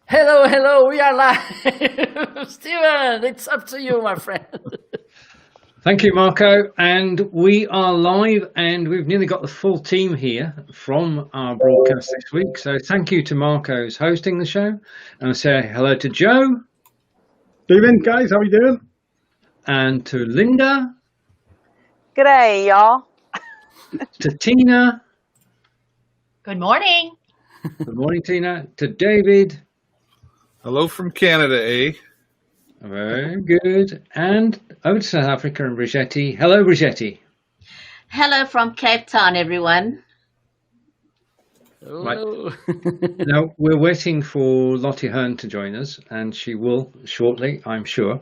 Hello, hello, we are live. Steven, it's up to you, my friend. Thank you, Marco. And we are live, and we've nearly got the full team here from our broadcast this week. So thank you to Marco who's hosting the show. And I say hello to Joe. Steven, guys, how are you doing? And to Linda. G'day, y'all. To Tina. Good morning. Good morning, Tina. To David. Hello from Canada, eh? Very good. And over to South Africa and Brigetti. Hello, Brigetti. Hello from Cape Town, everyone. Hello. Now, we're waiting for Lottie Hearn to join us, and she will shortly, I'm sure.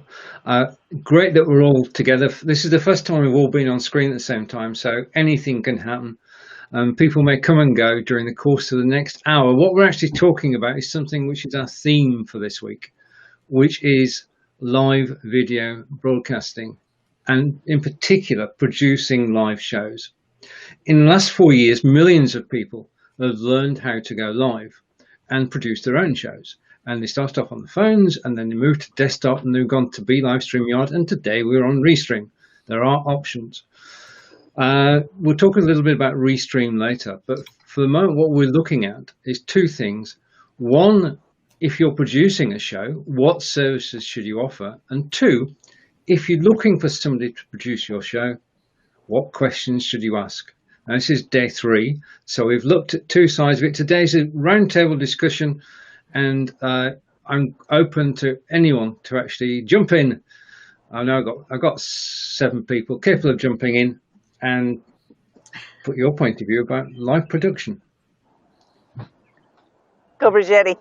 Great that we're all together. This is the first time we've all been on screen at the same time, so anything can happen. People may come and go during the course of the next hour. What we're actually talking about is something which is our theme for this week, which is live video broadcasting, and in particular, producing live shows. In the last 4 years, millions of people have learned how to go live and produce their own shows. And they started off on the phones, and then they moved to desktop, and they've gone to Be Live StreamYard, and today we're on Restream. There are options. We'll talk a little bit about Restream later, but for the moment, what we're looking at is two things. One, if you're producing a show, what services should you offer? And two, if you're looking for somebody to produce your show, what questions should you ask? Now, this is day 3, so we've looked at two sides of it. Today's a roundtable discussion, and I'm open to anyone to actually jump in. I know I've got 7 people capable of jumping in and put your point of view about live production. Go, Brigetti.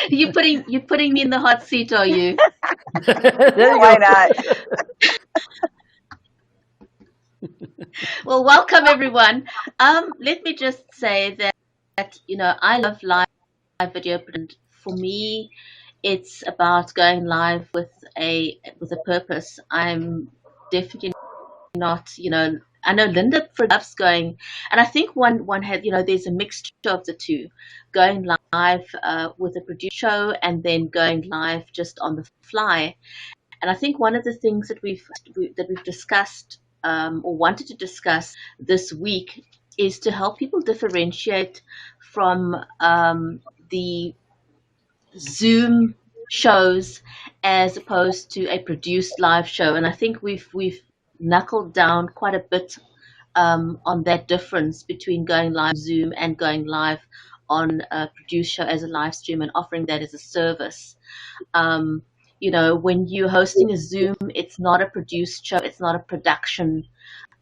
You're putting me in the hot seat, are you? Why not? Well, welcome everyone. Let me just say that I love live video, and for me, it's about going live with a purpose. I'm definitely not, I know Linda loves going, and I think one had, there's a mixture of the two, going live with a produced show and then going live just on the fly. And I think one of the things that we've discussed or wanted to discuss this week is to help people differentiate from the Zoom shows as opposed to a produced live show. And I think we've knuckled down quite a bit on that difference between going live Zoom and going live on a produced show as a live stream and offering that as a service. When you're hosting a Zoom, it's not a produced show, it's not a production.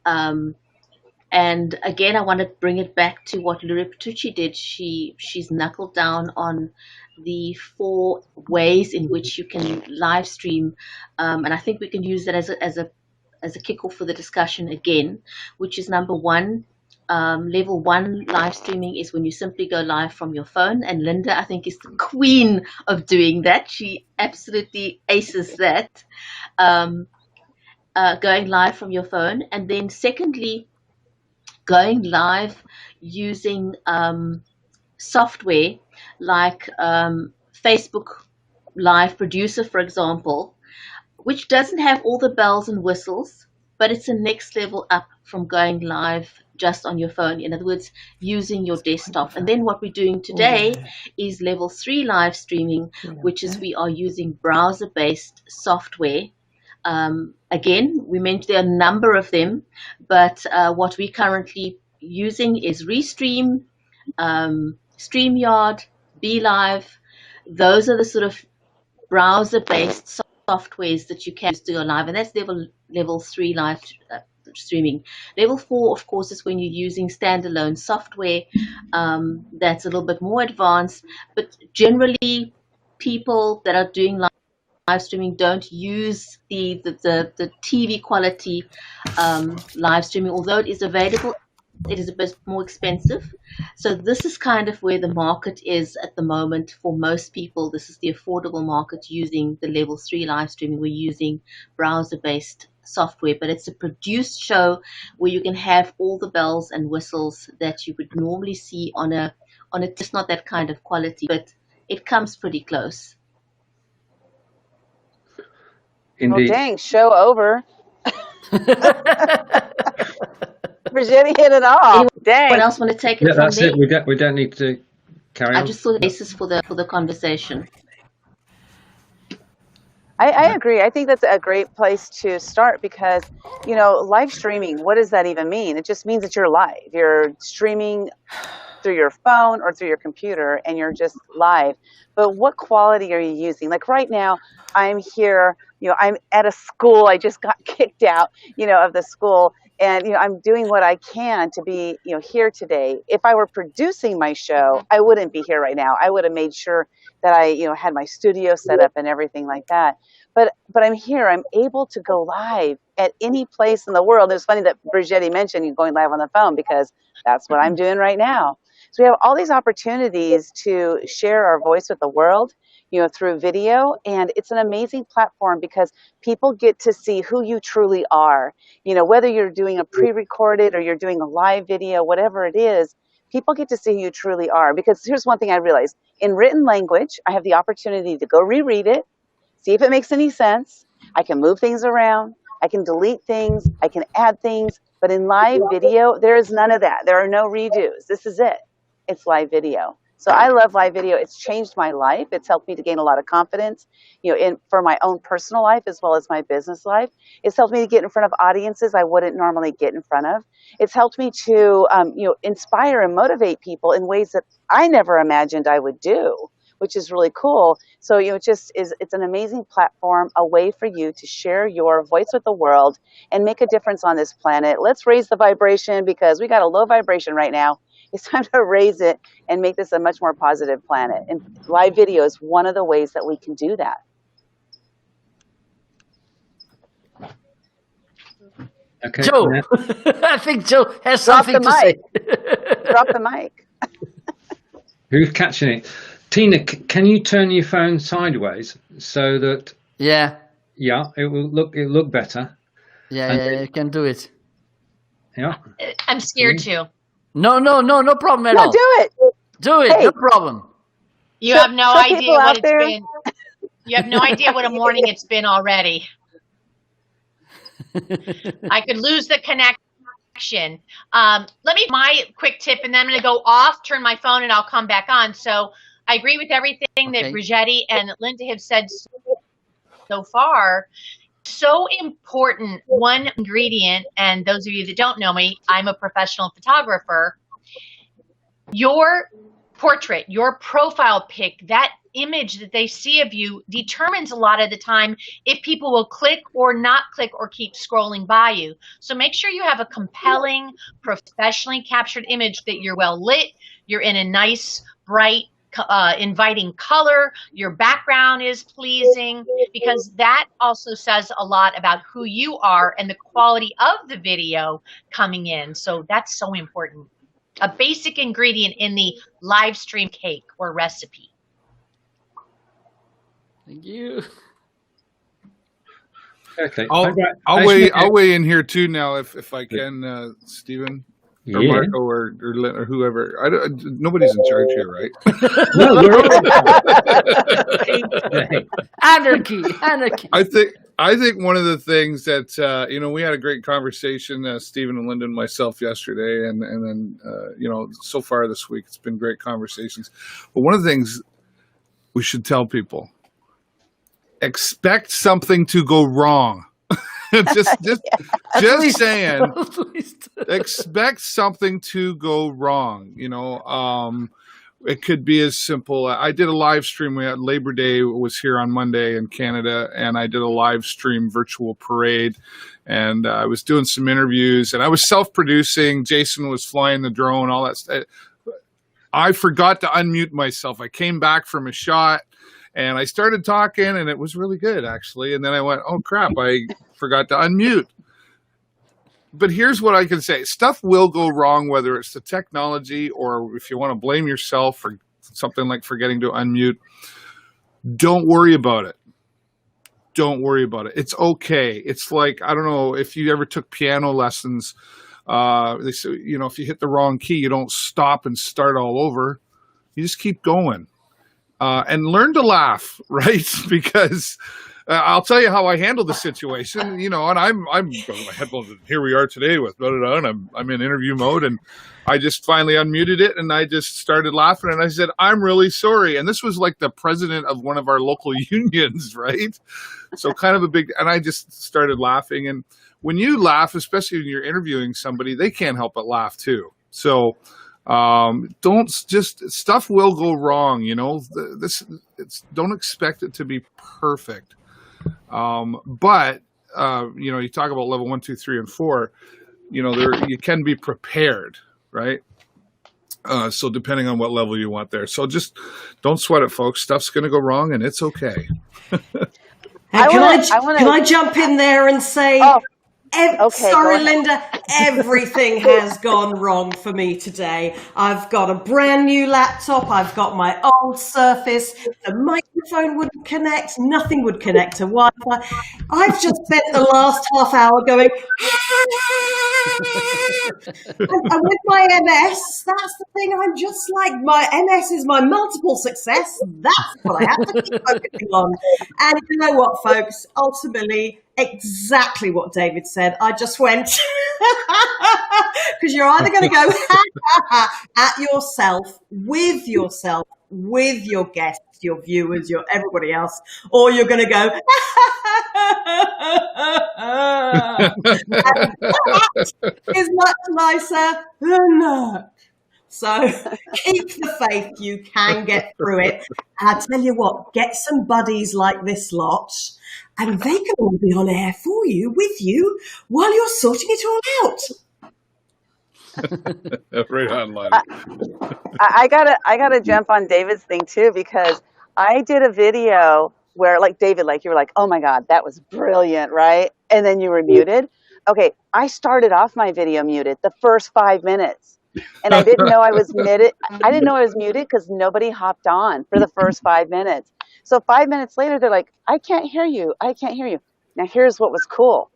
And again, I want to bring it back to what Luri Patucci did. She's knuckled down on the 4 ways in which you can live stream, and I think we can use that as a kickoff for the discussion again, which is number 1. Level 1 live streaming is when you simply go live from your phone, and Linda, I think, is the queen of doing that. She absolutely aces that, going live from your phone. And then secondly, going live using software like Facebook Live Producer, for example, which doesn't have all the bells and whistles, but it's a next level up from going live just on your phone. In other words, using your desktop. And then what we're doing today is level 3 live streaming, which is we are using browser-based software. Again, we mentioned there are a number of them, but what we're currently using is Restream, StreamYard, BeLive. Those are the sort of browser-based softwares that you can use to go live, and that's level 3 live streaming. Level 4, of course, is when you're using standalone software. That's a little bit more advanced, but generally people that are doing live streaming don't use the TV quality live streaming, although it is available. It is a bit more expensive. So this is kind of where the market is at the moment for most people. This is the affordable market using the level 3 live streaming. We're using browser-based software, but it's a produced show where you can have all the bells and whistles that you would normally see on a just not that kind of quality, but it comes pretty close. Well, Indeed. dang, show over. Brigitte hit it off. Dang. Anyone else want to take it Yeah, from that's there? it. We don't need to carry I on. just saw the basis for the conversation. I agree. I think that's a great place to start because, live streaming, what does that even mean? It just means that you're live. You're streaming through your phone or through your computer and you're just live. But what quality are you using? Like right now, I'm here, I'm at a school. I just got kicked out, of the school. And, I'm doing what I can to be, here today. If I were producing my show, I wouldn't be here right now. I would have made sure that I, had my studio set up and everything like that. But I'm here. I'm able to go live at any place in the world. It was funny that Brigitte mentioned you going live on the phone because that's what I'm doing right now. So we have all these opportunities to share our voice with the world, through video. And it's an amazing platform because people get to see who you truly are. Whether you're doing a pre-recorded or you're doing a live video, whatever it is, people get to see who you truly are. Because here's one thing I realized. In written language, I have the opportunity to go reread it, see if it makes any sense. I can move things around. I can delete things. I can add things. But in live video, there is none of that. There are no redos. This is it. It's live video. So I love live video. It's changed my life. It's helped me to gain a lot of confidence, for my own personal life as well as my business life. It's helped me to get in front of audiences I wouldn't normally get in front of. It's helped me to, inspire and motivate people in ways that I never imagined I would do, which is really cool. So, it's an amazing platform, a way for you to share your voice with the world and make a difference on this planet. Let's raise the vibration because we got a low vibration right now. It's time to raise it and make this a much more positive planet. And live video is one of the ways that we can do that. Okay. Joe, Yeah. I think Joe has Drop something the to say. Drop the mic. Who's catching it? Tina, can you turn your phone sideways so that Yeah, it will look better? yeah, you can do it. Yeah. I'm scared too. No problem at No, all. do it. Do it, Hey. no problem. You So- have no so idea people what out it's there- been. You have no idea what a morning it's been already. I could lose the connection. Let me my quick tip, and then I'm going to go off, turn my phone, and I'll come back on. So I agree with everything Okay. that Brigitte and Linda have said so far. So important. One ingredient, and those of you that don't know me, I'm a professional photographer. Your portrait, your profile pic, that image that they see of you determines a lot of the time if people will click or not click or keep scrolling by you. So make sure you have a compelling, professionally captured image, that you're well lit, you're in a nice, bright, inviting color, your background is pleasing, because that also says a lot about who you are and the quality of the video coming in. So that's so important. A basic ingredient in the live stream cake or recipe. Thank you. Okay. I'll weigh in here too now if I can, Stephen. Or Yeah. Marco or whoever. Nobody's in charge here, right? No, we're all. Anarchy. I think one of the things that we had a great conversation, Stephen and Linda and myself yesterday, and then so far this week it's been great conversations. But one of the things we should tell people: expect something to go wrong. just saying. At least. Expect something to go wrong. It could be as simple. I did a live stream. We had Labor Day was here on Monday in Canada, and I did a live stream virtual parade, and I was doing some interviews, and I was self-producing. Jason was flying the drone, all that stuff. I forgot to unmute myself. I came back from a shot, and I started talking, and it was really good, actually. And then I went, oh, crap, I forgot to unmute. But here's what I can say. Stuff will go wrong, whether it's the technology or if you want to blame yourself for something like forgetting to unmute. Don't worry about it. don't worry about it. It's okay. It's like, I don't know if you ever took piano lessons. They say, you know, if you hit the wrong key, you don't stop and start all over. You just keep going, and learn to laugh, right? Because I'll tell you how I handle the situation, you know, and I'm going my headphones. Here we are today with blah, blah, blah, and I'm in interview mode, and I just finally unmuted it, and I just started laughing, and I said, I'm really sorry. And this was like the president of one of our local unions, right? So kind of a big, and I just started laughing. And when you laugh, especially when you're interviewing somebody, they can't help but laugh too. So don't just, stuff will go wrong, you know, don't expect it to be perfect. But you know, you talk about level 1, 2, 3, and 4, you know, you can be prepared, right? So depending on what level you want there. So just don't sweat it, folks. Stuff's going to go wrong, and it's okay. Hey, can I jump in there and say, Okay, sorry, Linda, everything has gone wrong for me today. I've got a brand new laptop. I've got my old Surface. The microphone wouldn't connect. Nothing would connect to Wi-Fi. I've just spent the last half hour going, and with my MS, that's the thing. I'm just like, my MS is my multiple success. That's what I have to keep focusing on. And you know what, folks? Ultimately, exactly what David said. I just went, because you're either going to go at yourself, with your guests, your viewers, your everybody else, or you're going to go, and that is much nicer than that. So keep the faith, you can get through it. And I tell you what, get some buddies like this lot, and they can all be on air for you, with you, while you're sorting it all out. Right on, Lonnie. I gotta jump on David's thing too, because I did a video where, like, David, like, you were like, oh my God, that was brilliant, right? And then you were muted. Okay, I started off my video muted the first 5 minutes, and I didn't know I was muted. I didn't know I was muted because nobody hopped on for the first 5 minutes. So 5 minutes later, they're like, I can't hear you. I can't hear you. Now, here's what was cool.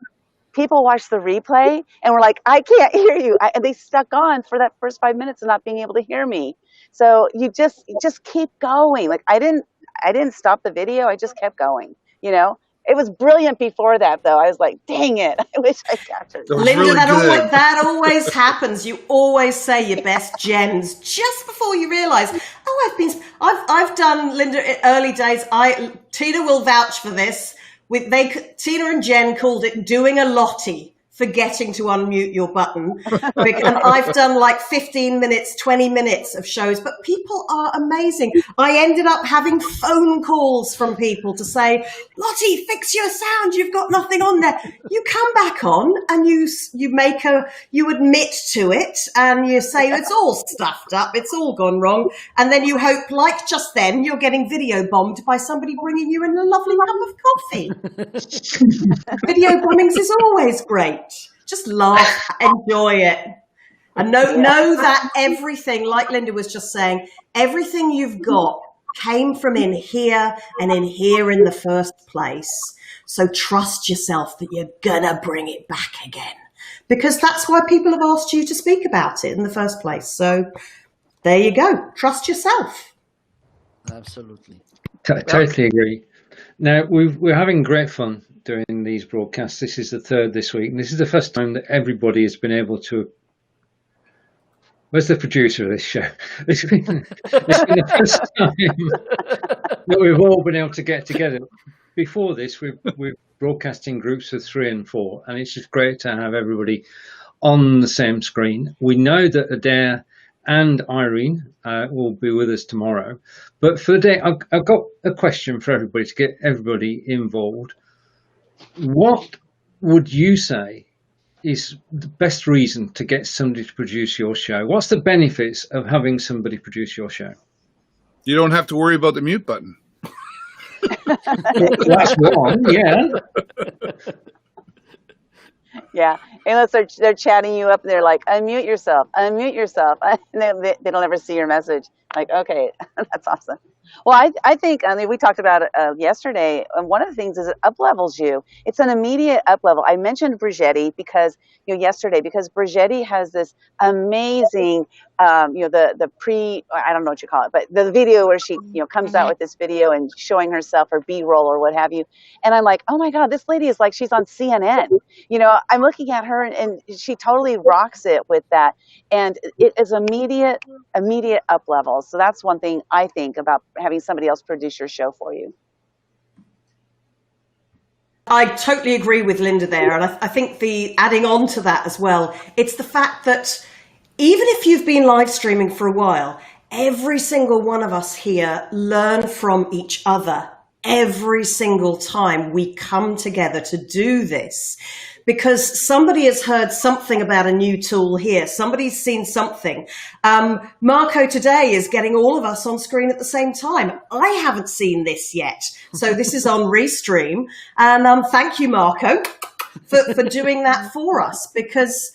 People watched the replay and were like, I can't hear you. And they stuck on for that first 5 minutes of not being able to hear me. So you just keep going. Like, I didn't stop the video. I just kept going, you know. It was brilliant before that, though. I was like, dang it. I wish I captured it. Linda, really that always happens. You always say your best gens just before you realise, I've done, Linda, early days. Tina will vouch for this. Tina and Jen called it doing a Lottie, forgetting to unmute your button. And I've done like 15 minutes, 20 minutes of shows, but people are amazing. I ended up having phone calls from people to say, Lottie, fix your sound. You've got nothing on there. You come back on and you admit to it and you say it's all stuffed up. It's all gone wrong. And then you hope, like just then, you're getting video bombed by somebody bringing you in a lovely cup of coffee. Video bombings is always great. Just laugh, enjoy it. And know that everything, like Linda was just saying, everything you've got came from in here and in here in the first place. So trust yourself that you're gonna bring it back again. Because that's why people have asked you to speak about it in the first place. So there you go. Trust yourself. Absolutely. Totally agree. Now, we're having great fun doing these broadcasts. This is the third this week, and this is the first time that everybody has been able to. Where's the producer of this show? It's been the first time that we've all been able to get together. Before this, we're broadcasting groups of 3 and 4, and it's just great to have everybody on the same screen. We know that Adair and Irene will be with us tomorrow, but for the day, I've got a question for everybody to get everybody involved. What would you say is the best reason to get somebody to produce your show? What's the benefits of having somebody produce your show? You don't have to worry about the mute button. That's one, yeah. Yeah, unless they're chatting you up and they're like, unmute yourself, and they don't ever see your message. Like, okay, that's awesome. Well, I think, I mean, we talked about it yesterday, and one of the things is it up levels you. It's an immediate up level. I mentioned Brigetti because, yesterday, because Brigetti has this amazing, I don't know what you call it, but the video where she, comes out with this video and showing herself or B-roll or what have you. And I'm like, oh my God, this lady is like, she's on CNN. I'm looking at her and she totally rocks it with that. And it is immediate up levels. So that's one thing I think about having somebody else produce your show for you. I totally agree with Linda there. And I think adding on to that as well, it's the fact that even if you've been live streaming for a while, every single one of us here learn from each other every single time we come together to do this. Because somebody has heard something about a new tool here. Somebody's seen something. Marco today is getting all of us on screen at the same time. I haven't seen this yet. So this is on Restream. And thank you, Marco, for doing that for us. Because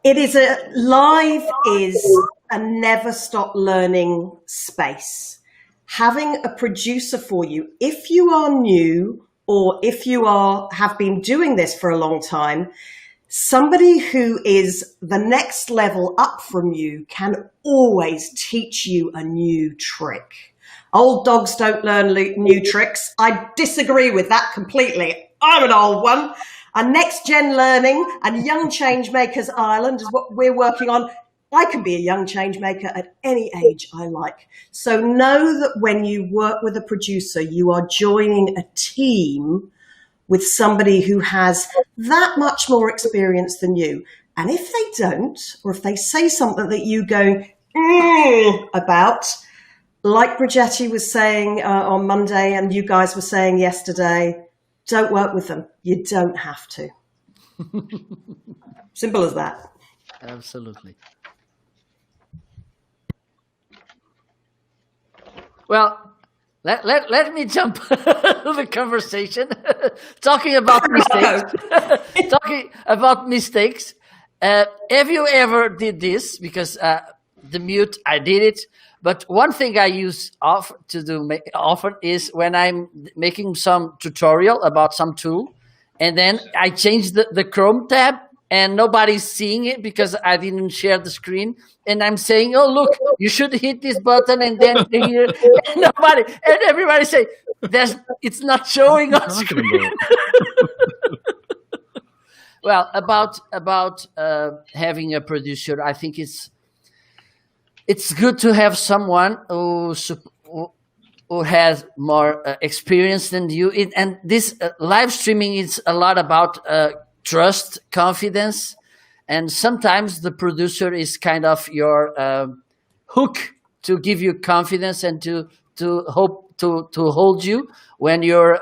live is a never stop learning space. Having a producer for you, if you are new, or if you have been doing this for a long time, somebody who is the next level up from you can always teach you a new trick. Old dogs don't learn new tricks. I disagree with that completely. I'm an old one. And next gen learning and Young Changemakers Ireland is what we're working on. I can be a young change maker at any age I like. So know that when you work with a producer, you are joining a team with somebody who has that much more experience than you. And if they don't, or if they say something that you go about, like Brigetti was saying on Monday and you guys were saying yesterday, don't work with them. You don't have to. Simple as that. Absolutely. Well, let me jump the conversation. Talking about mistakes. Talking about mistakes. Have you ever did this? Because the mute, I did it. But one thing I use often is when I'm making some tutorial about some tool, and then I change the Chrome tab, and nobody's seeing it because I didn't share the screen. And I'm saying, oh, look, you should hit this button and then here. And everybody say, it's not showing on screen. Well, about having a producer, I think it's good to have someone who has more experience than you. And this live streaming is a lot about trust, confidence, and sometimes the producer is kind of your hook to give you confidence and to hope to hold you when you're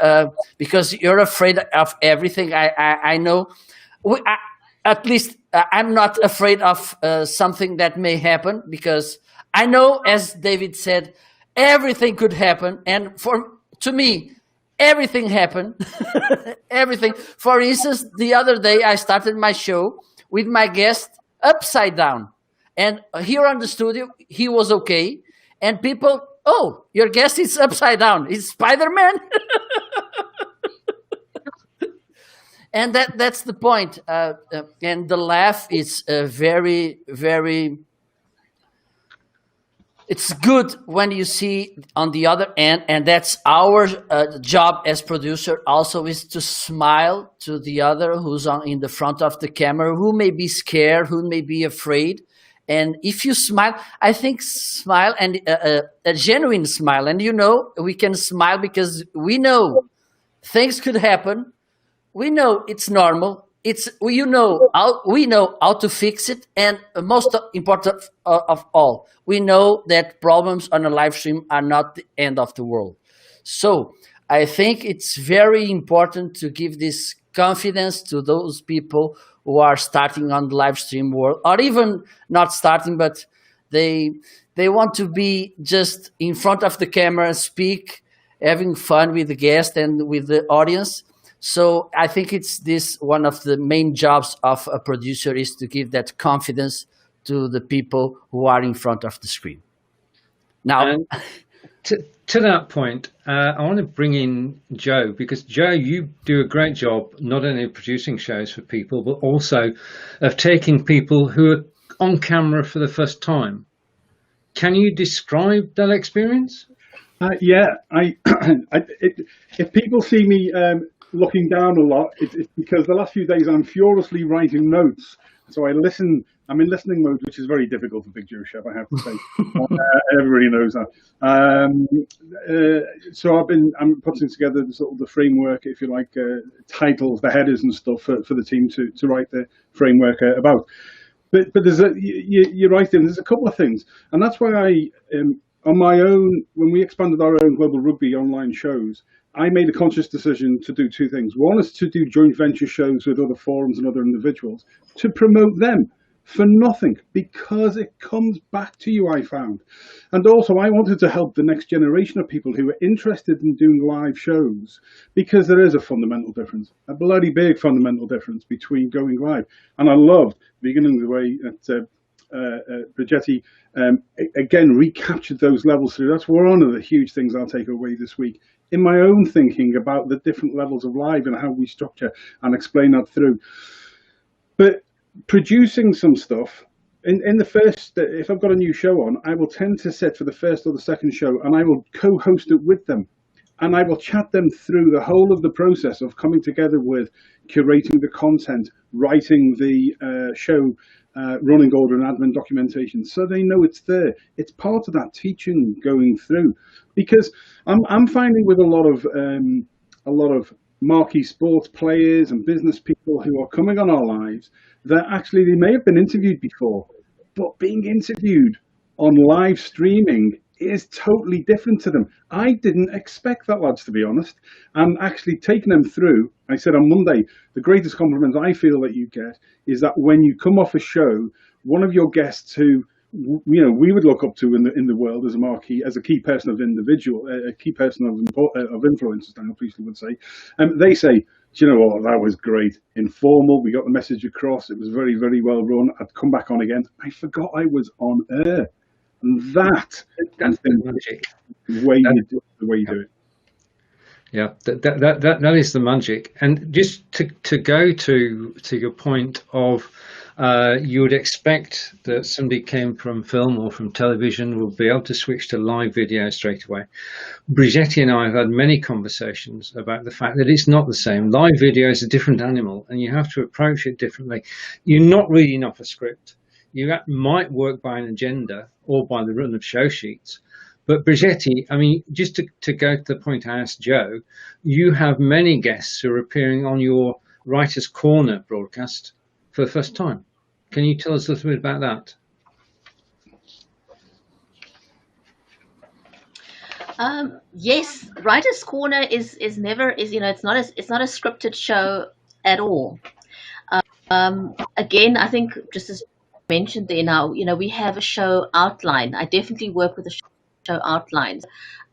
because you're afraid of everything. I know. At least I'm not afraid of something that may happen, because I know, as David said, everything could happen, and to me, everything happened. Everything. For instance, the other day I started my show with my guest upside down. And here on the studio, he was okay. And people, oh, your guest is upside down. It's Spider-Man? And that's the point. And the laugh is very, very... It's good when you see on the other end, and that's our job as producer also, is to smile to the other who's in the front of the camera, who may be scared, who may be afraid. And if you smile, I think smile, and a genuine smile. And we can smile because we know things could happen. We know it's normal. We know how to fix it, and most important of all, we know that problems on a live stream are not the end of the world. So I think it's very important to give this confidence to those people who are starting on the live stream world, or even not starting, but they want to be just in front of the camera, speak, having fun with the guest and with the audience. So I think it's one of the main jobs of a producer, is to give that confidence to the people who are in front of the screen. Now, To that point, I want to bring in Joe, because Joe, you do a great job not only of producing shows for people, but also of taking people who are on camera for the first time. Can you describe that experience? Yeah, if people see me looking down a lot, it's because the last few days I'm furiously writing notes. So I'm in listening mode, which is very difficult for Big Joe Chef, I have to say. Everybody knows that. So I'm putting together the framework, if you like, titles, the headers and stuff for the team to write the framework about. But you're right, Tim, there's a couple of things. And that's why on my own, when we expanded our own Global Rugby online shows, I made a conscious decision to do two things. One is to do joint venture shows with other forums and other individuals to promote them for nothing, because it comes back to you, I found. And also I wanted to help the next generation of people who are interested in doing live shows, because there is a fundamental difference, a bloody big fundamental difference between going live. And I loved beginning the way that Brigetti again recaptured those levels through. That's one of the huge things I'll take away this week in my own thinking about the different levels of live and how we structure and explain that through. But producing some stuff in the first, if I've got a new show on, I will tend to sit for the first or the second show and I will co-host it with them, and I will chat them through the whole of the process of coming together with curating the content, writing the show, running order and admin documentation, so they know it's there. It's part of that teaching going through, because I'm finding with a lot of marquee sports players and business people who are coming on our lives that actually they may have been interviewed before, but being interviewed on live streaming is totally different to them. I didn't expect that, lads, to be honest. And actually taking them through, I said on Monday, the greatest compliment I feel that you get is that when you come off a show, one of your guests who we would look up to in the world as a marquee, as a key person of individual, a key person of influence, as Daniel Priestley would say, they say, "Do you know what, that was great, informal, we got the message across, it was very, very well run, I'd come back on again, I forgot I was on air." And that's the magic. The way you do it. Yeah, that is the magic. And just to go to your point of you would expect that somebody came from film or from television will be able to switch to live video straight away. Brigetti and I have had many conversations about the fact that it's not the same. Live video is a different animal and you have to approach it differently. You're not reading off a script. You might work by an agenda or by the run of show sheets. But Brigetti, I mean, just to go to the point I asked Joe, you have many guests who are appearing on your Writer's Corner broadcast for the first time. Can you tell us a little bit about that? Yes, Writer's Corner is it's not a scripted show at all. Again, I think just as mentioned there now, we have a show outline. I definitely work with a show outlines.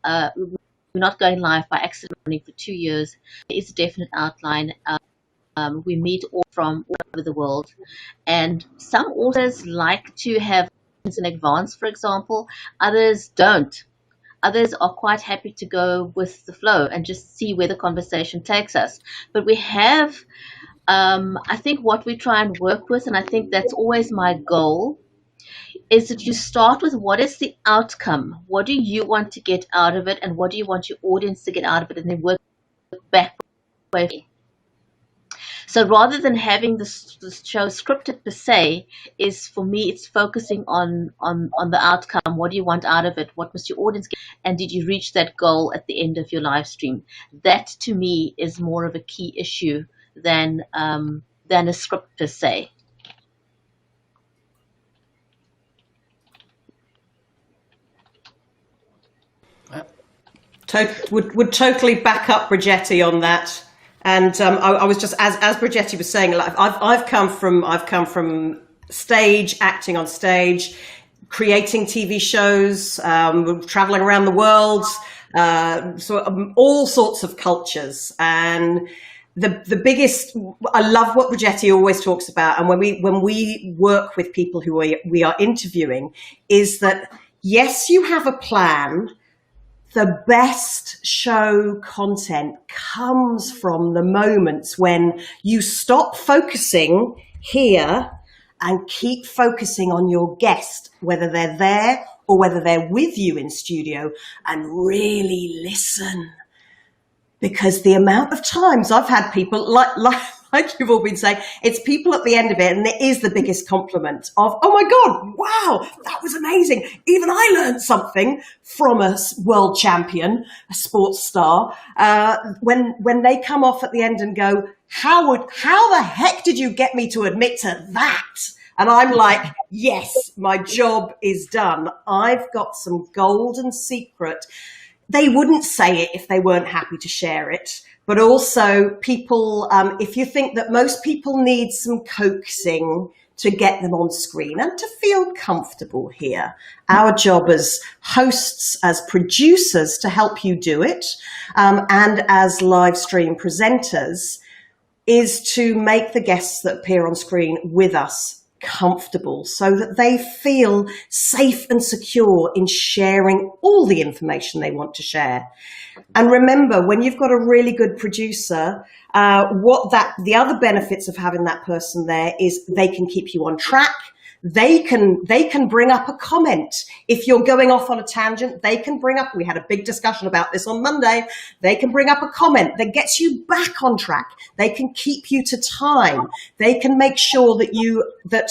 We're not going live by accident for 2 years. There is a definite outline. We meet all from all over the world, and some authors like to have things in advance, for example. Others don't. Others are quite happy to go with the flow and just see where the conversation takes us. But we have, I think what we try and work with, and I think that's always my goal, is that you start with what is the outcome? What do you want to get out of it? And what do you want your audience to get out of it? And then work backwards. So rather than having the show scripted per se, is for me, it's focusing on the outcome. What do you want out of it? What must your audience get? And did you reach that goal at the end of your live stream? That to me is more of a key issue than a script per se. Would totally back up Brigetti on that. And I was just as Brigetti was saying, like I've come from stage, acting on stage, creating TV shows, traveling around the world, all sorts of cultures. And the biggest, I love what Brigetti always talks about, and when we work with people who we are interviewing, is that yes, you have a plan the best show content comes from the moments when you stop focusing here and keep focusing on your guest, whether they're there or whether they're with you in studio, and really listen. Because the amount of times I've had people, like you've all been saying, it's people at the end of it, and it is the biggest compliment of, oh my God, wow, that was amazing. Even I learned something from a world champion, a sports star, when they come off at the end and go, how the heck did you get me to admit to that? And I'm like, yes, my job is done. I've got some golden secret. They wouldn't say it if they weren't happy to share it. But also people, if you think that most people need some coaxing to get them on screen and to feel comfortable here, our job as hosts, as producers, to help you do it, and as live stream presenters, is to make the guests that appear on screen with us comfortable so that they feel safe and secure in sharing all the information they want to share. And remember, when you've got a really good producer, the other benefits of having that person there is they can keep you on track. They can bring up a comment. If you're going off on a tangent, they can bring up, we had a big discussion about this on Monday, they can bring up a comment that gets you back on track. They can keep you to time. They can make sure that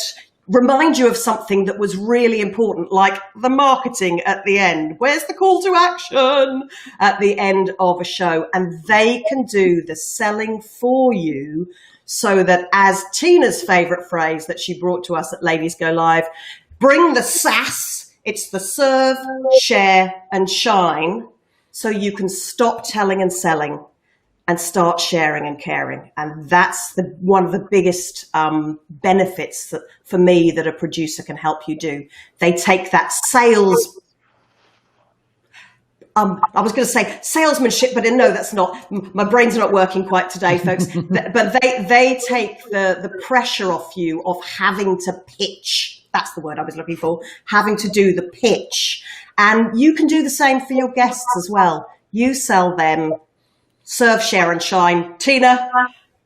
remind you of something that was really important, like the marketing at the end. Where's the call to action at the end of a show? And they can do the selling for you, so that, as Tina's favorite phrase that she brought to us at Ladies Go Live, bring the sass. It's the serve, share, and shine, so you can stop telling and selling and start sharing and caring. And that's one of the biggest benefits for me that a producer can help you do. They take that sales, I was going to say salesmanship, but no, that's not. My brain's not working quite today, folks. But they take the pressure off you of having to pitch. That's the word I was looking for. Having to do the pitch. And you can do the same for your guests as well. You sell them, serve, share, and shine. Tina,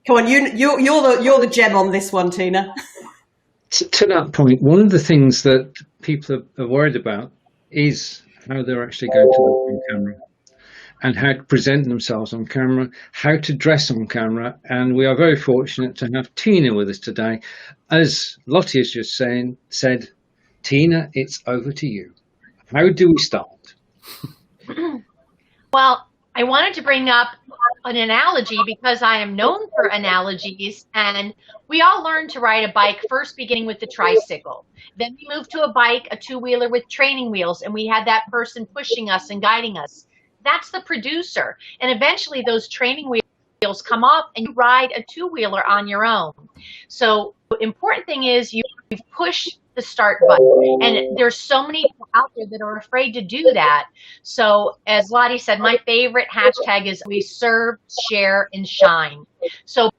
come on, you're the gem on this one, Tina. To that point, one of the things that people are worried about is how they're actually going to look on camera and how to present themselves on camera, how to dress on camera. And we are very fortunate to have Tina with us today. As Lottie has just said, Tina, it's over to you. How do we start? Well, I wanted to bring up an analogy because I am known for analogies, and we all learned to ride a bike first beginning with the tricycle. Then we moved to a bike, a two-wheeler with training wheels, and we had that person pushing us and guiding us. That's the producer. And eventually those training wheels come off and you ride a two-wheeler on your own. So the important thing is you push the start button. And there's so many people out there that are afraid to do that. So as Lottie said, my favorite hashtag is we serve, share, and shine. So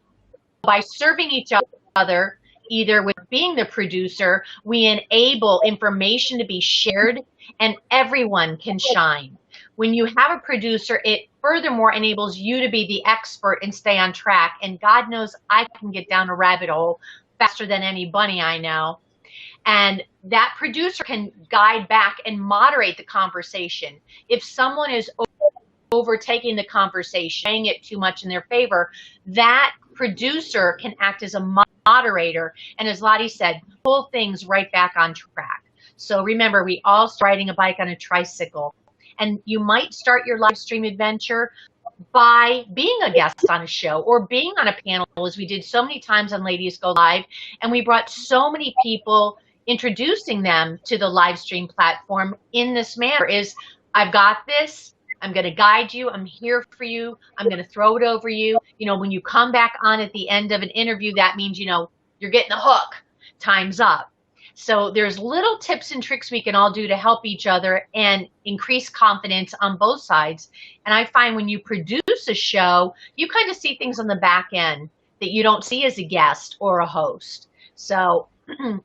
by serving each other, either with being the producer, we enable information to be shared and everyone can shine. When you have a producer, it furthermore enables you to be the expert and stay on track. And God knows I can get down a rabbit hole faster than any bunny I know. And that producer can guide back and moderate the conversation. If someone is overtaking the conversation, saying it too much in their favor, that producer can act as a moderator. And as Lottie said, pull things right back on track. So remember, we all start riding a bike on a tricycle. And you might start your live stream adventure by being a guest on a show or being on a panel, as we did so many times on Ladies Go Live. And we brought so many people, introducing them to the live stream platform in this manner is, I've got this, I'm going to guide you, I'm here for you, I'm going to throw it over you. You know, when you come back on at the end of an interview, that means, you know, you're getting the hook, time's up. So there's little tips and tricks we can all do to help each other and increase confidence on both sides. And I find when you produce a show, you kind of see things on the back end that you don't see as a guest or a host. So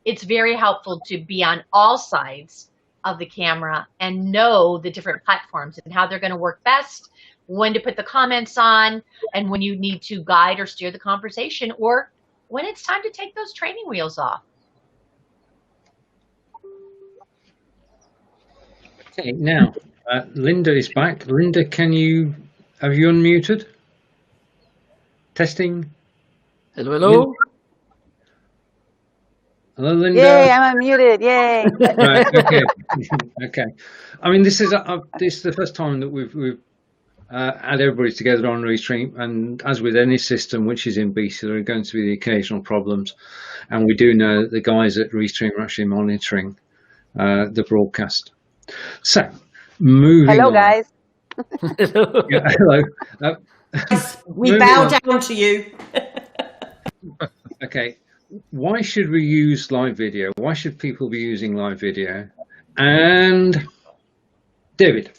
it's very helpful to be on all sides of the camera and know the different platforms and how they're going to work best, when to put the comments on, and when you need to guide or steer the conversation, or when it's time to take those training wheels off. Okay, now Linda is back. Linda, have you unmuted? Testing. Hello, hello. Hello, Linda. Yay, I'm unmuted. Yay. Right, okay. Okay. I mean, this is the first time that we've had everybody together on Restream, and as with any system which is in beta, there are going to be the occasional problems, and we do know that the guys at Restream are actually monitoring the broadcast. So, moving Hello, on. guys. Yeah, hello. We bow down to you. Okay. Why should we use live video? Why should people be using live video? And David,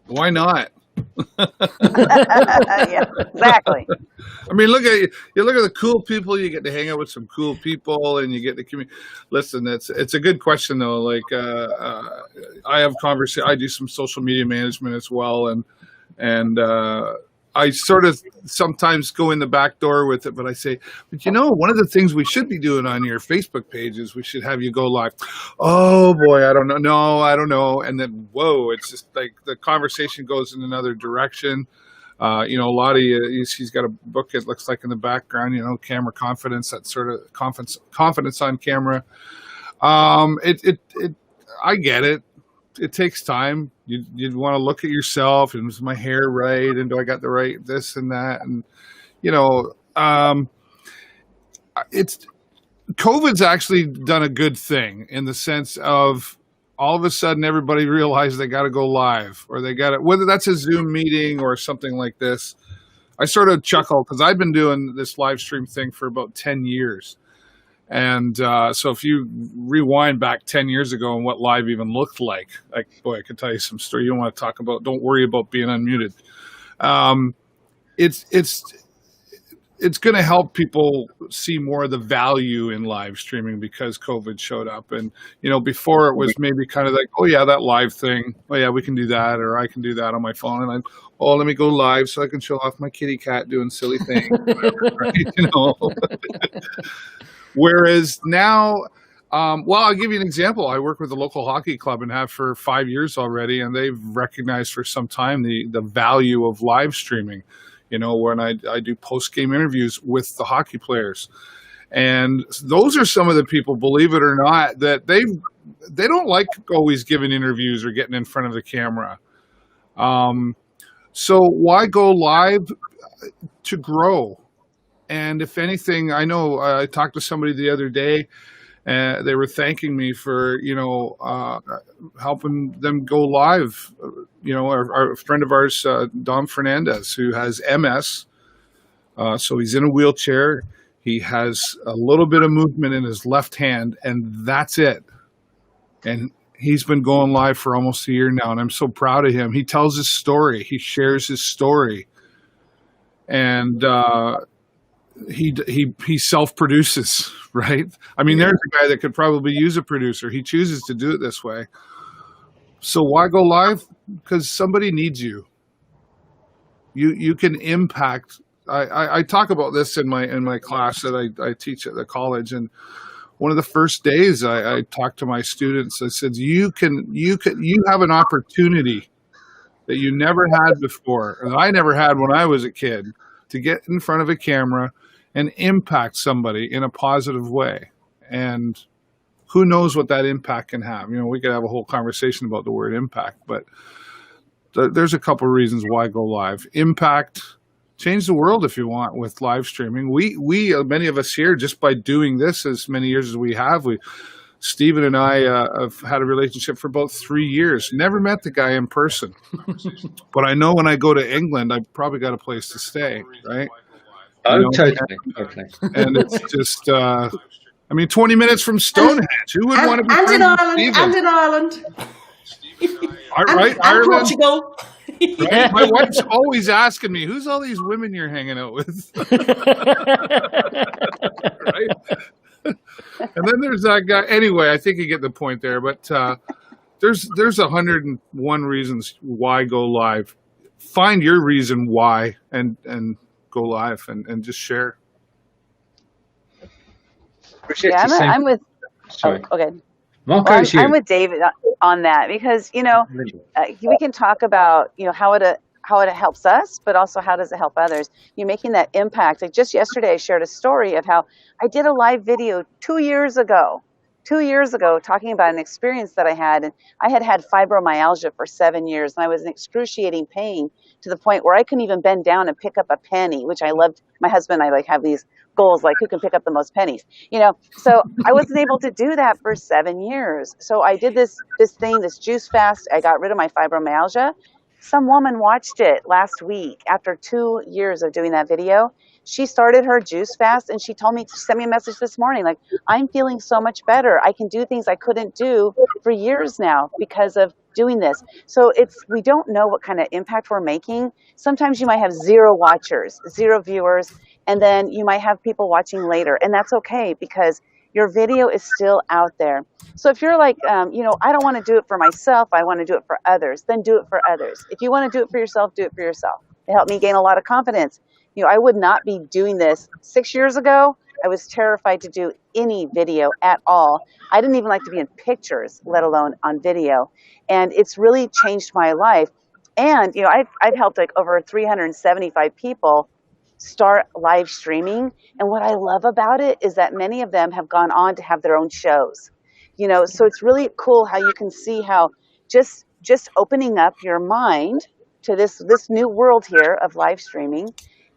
Why not? Yeah, exactly. I mean, look at the cool people. You get to hang out with some cool people, and you get to communicate. Listen, it's a good question though. Like I have I do some social media management as well, and I sort of sometimes go in the back door with it, but I say, but one of the things we should be doing on your Facebook page is we should have you go live. Oh boy, I don't know. No, I don't know. And then, whoa, it's just like the conversation goes in another direction. A lot of you, she's got a book, it looks like in the background, camera confidence, that sort of confidence on camera. I get it. It takes time. You'd want to look at yourself, and is my hair right, and do I got the right this and that, and COVID's actually done a good thing in the sense of all of a sudden everybody realized they got to go live, or they got to, whether that's a Zoom meeting or something like this. I sort of chuckle because I've been doing this live stream thing for about 10 years. And so if you rewind back 10 years ago and what live even looked like boy, I could tell you some story you don't want to talk about. Don't worry about being unmuted. It's going to help people see more of the value in live streaming because COVID showed up. And, before it was maybe kind of like, oh yeah, that live thing. Oh yeah, we can do that. Or I can do that on my phone. And let me go live so I can show off my kitty cat doing silly things. Right? Whereas now, I'll give you an example. I work with a local hockey club and have for 5 years already, and they've recognized for some time the value of live streaming. When I do post-game interviews with the hockey players. And those are some of the people, believe it or not, that they don't like always giving interviews or getting in front of the camera. So why go live? To grow. And if anything, I know I talked to somebody the other day, and they were thanking me for, helping them go live. Our friend of ours, Dom Fernandez, who has MS. So he's in a wheelchair. He has a little bit of movement in his left hand, and that's it. And he's been going live for almost a year now, and I'm so proud of him. He tells his story. He shares his story. And, he self-produces, right? I mean, there's a guy that could probably use a producer. He chooses to do it this way. So why go live? Because somebody needs you. You can impact. I talk about this in my class that I teach at the college, and one of the first days I talked to my students. I said, you have an opportunity that you never had before, and I never had when I was a kid, to get in front of a camera and impact somebody in a positive way. And who knows what that impact can have. We could have a whole conversation about the word impact, but there's a couple of reasons why go live. Impact, change the world if you want with live streaming. We many of us here, just by doing this as many years as we have, Stephen and I have had a relationship for about 3 years. Never met the guy in person. But I know when I go to England, I've probably got a place to stay, right? Totally. And it's just, 20 minutes from Stonehenge. Who would want to be and in friends with Ireland, Stephen? and in Ireland. Right, and Ireland. Portugal. Right? My wife's always asking me, who's all these women you're hanging out with? Right? And then there's that guy. Anyway, I think you get the point there. But There's 101 reasons why go live. Find your reason why and go live and just share. Yeah, I'm with. Sorry. Oh, okay. Marco, Well, it's you. I'm with David on that because we can talk about how it helps us, but also how does it help others. You're making that impact. Like just yesterday, I shared a story of how I did a live video 2 years ago, talking about an experience that I had, and I had fibromyalgia for 7 years, and I was in excruciating pain to the point where I couldn't even bend down and pick up a penny, which I loved. My husband and I have these goals, like who can pick up the most pennies, so I wasn't able to do that for 7 years. So I did this juice fast. I got rid of my fibromyalgia. Some woman watched it last week after 2 years of doing that video. She started her juice fast and she sent me a message this morning, like, I'm feeling so much better. I can do things I couldn't do for years now because of doing this. So we don't know what kind of impact we're making. Sometimes you might have 0 watchers, 0 viewers, and then you might have people watching later. And that's okay because your video is still out there. So if you're like, I don't want to do it for myself, I want to do it for others, then do it for others. If you want to do it for yourself, do it for yourself. It helped me gain a lot of confidence. I would not be doing this 6 years ago. I was terrified to do any video at all. I didn't even like to be in pictures, let alone on video. And it's really changed my life. And, I've helped like over 375 people start live streaming. And what I love about it is that many of them have gone on to have their own shows. So it's really cool how you can see how just opening up your mind to this new world here of live streaming,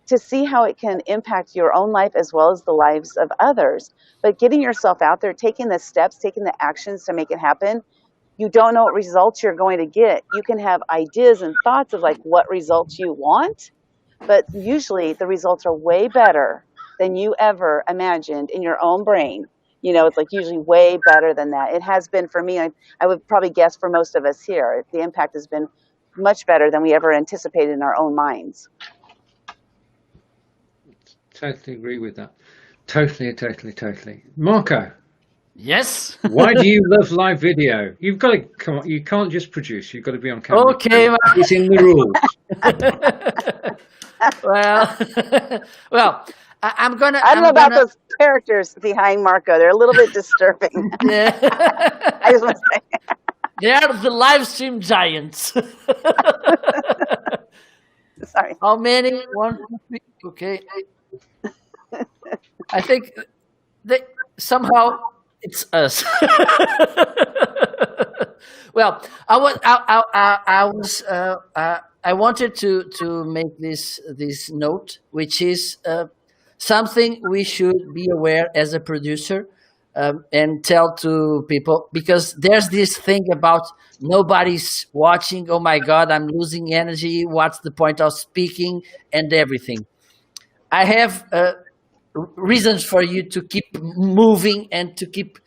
to see how it can impact your own life as well as the lives of others. But getting yourself out there, taking the steps, taking the actions to make it happen, you don't know what results you're going to get. You can have ideas and thoughts of like what results you want, but usually the results are way better than you ever imagined in your own brain. It's like usually way better than that. It has been for me. I would probably guess for most of us here, the impact has been much better than we ever anticipated in our own minds. Totally agree with that. Totally. Marco. Yes. Why do you love live video? You've got to come on. You can't just produce. You've got to be on camera. Okay. It's in the rules. Well, I'm gonna. I don't know about those characters behind Marco. They're a little bit disturbing. Yeah. I just want to say. They are the live stream giants. Sorry. How many? 1, 2, 3. Okay. I think somehow it's us. Well, I wanted to make this note, which is something we should be aware as a producer and tell to people, because there's this thing about nobody's watching. Oh my God, I'm losing energy. What's the point of speaking and everything? I have reasons for you to keep moving and to keep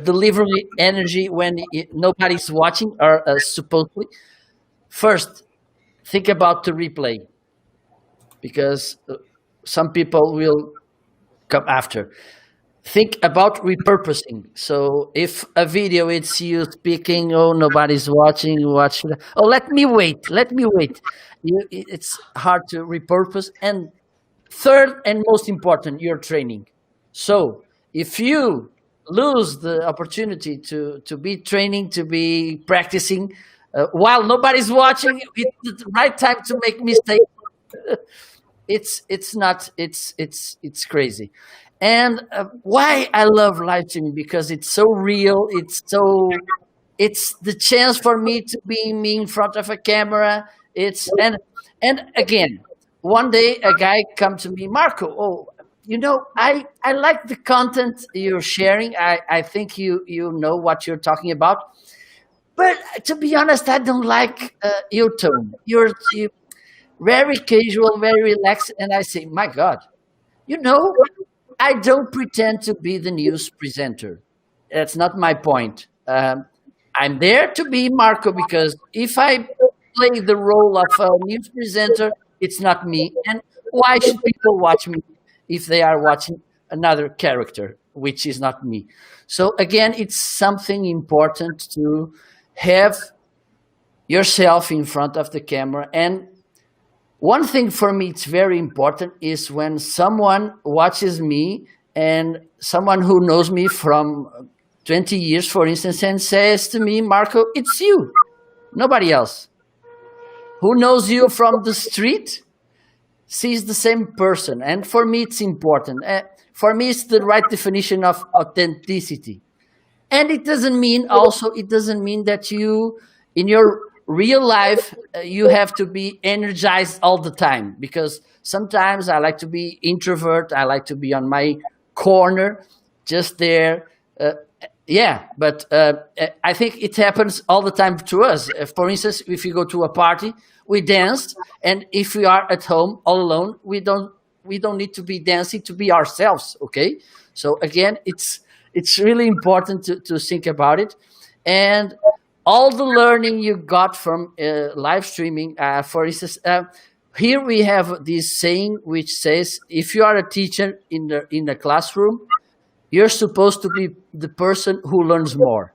delivering energy when nobody's watching, or supposedly. First, think about the replay, because some people will come after. Think about repurposing. So if a video it's you speaking, oh, nobody's watching, let me wait. It's hard to repurpose. And third and most important, your training. So if you lose the opportunity to be training, to be practicing while nobody's watching, it's the right time to make mistakes. It's crazy. And why I love live streaming, because it's so real. It's the chance for me to be me in front of a camera. And again, one day a guy come to me, Marco, I like the content you're sharing. I think you know what you're talking about. But to be honest, I don't like your tone. You're very casual, very relaxed. And I say, my God, I don't pretend to be the news presenter. That's not my point. I'm there to be Marco, because if I play the role of a news presenter, it's not me. And why should people watch me if they are watching another character, which is not me? So again, it's something important to have yourself in front of the camera. And one thing for me, it's very important, is when someone watches me, and someone who knows me from 20 years, for instance, and says to me, Marco, it's you, nobody else. Who knows you from the street sees the same person. And for me, it's important. For me, it's the right definition of authenticity. And it doesn't mean that you, in your real life, you have to be energized all the time, because sometimes I like to be introvert. I like to be on my corner, just there. But I think it happens all the time to us. For instance, if you go to a party, we dance, and if we are at home all alone, we don't need to be dancing to be ourselves. Okay, so again, it's really important to think about it, and all the learning you got from live streaming. For instance, here we have this saying which says, if you are a teacher in the classroom, you're supposed to be the person who learns more.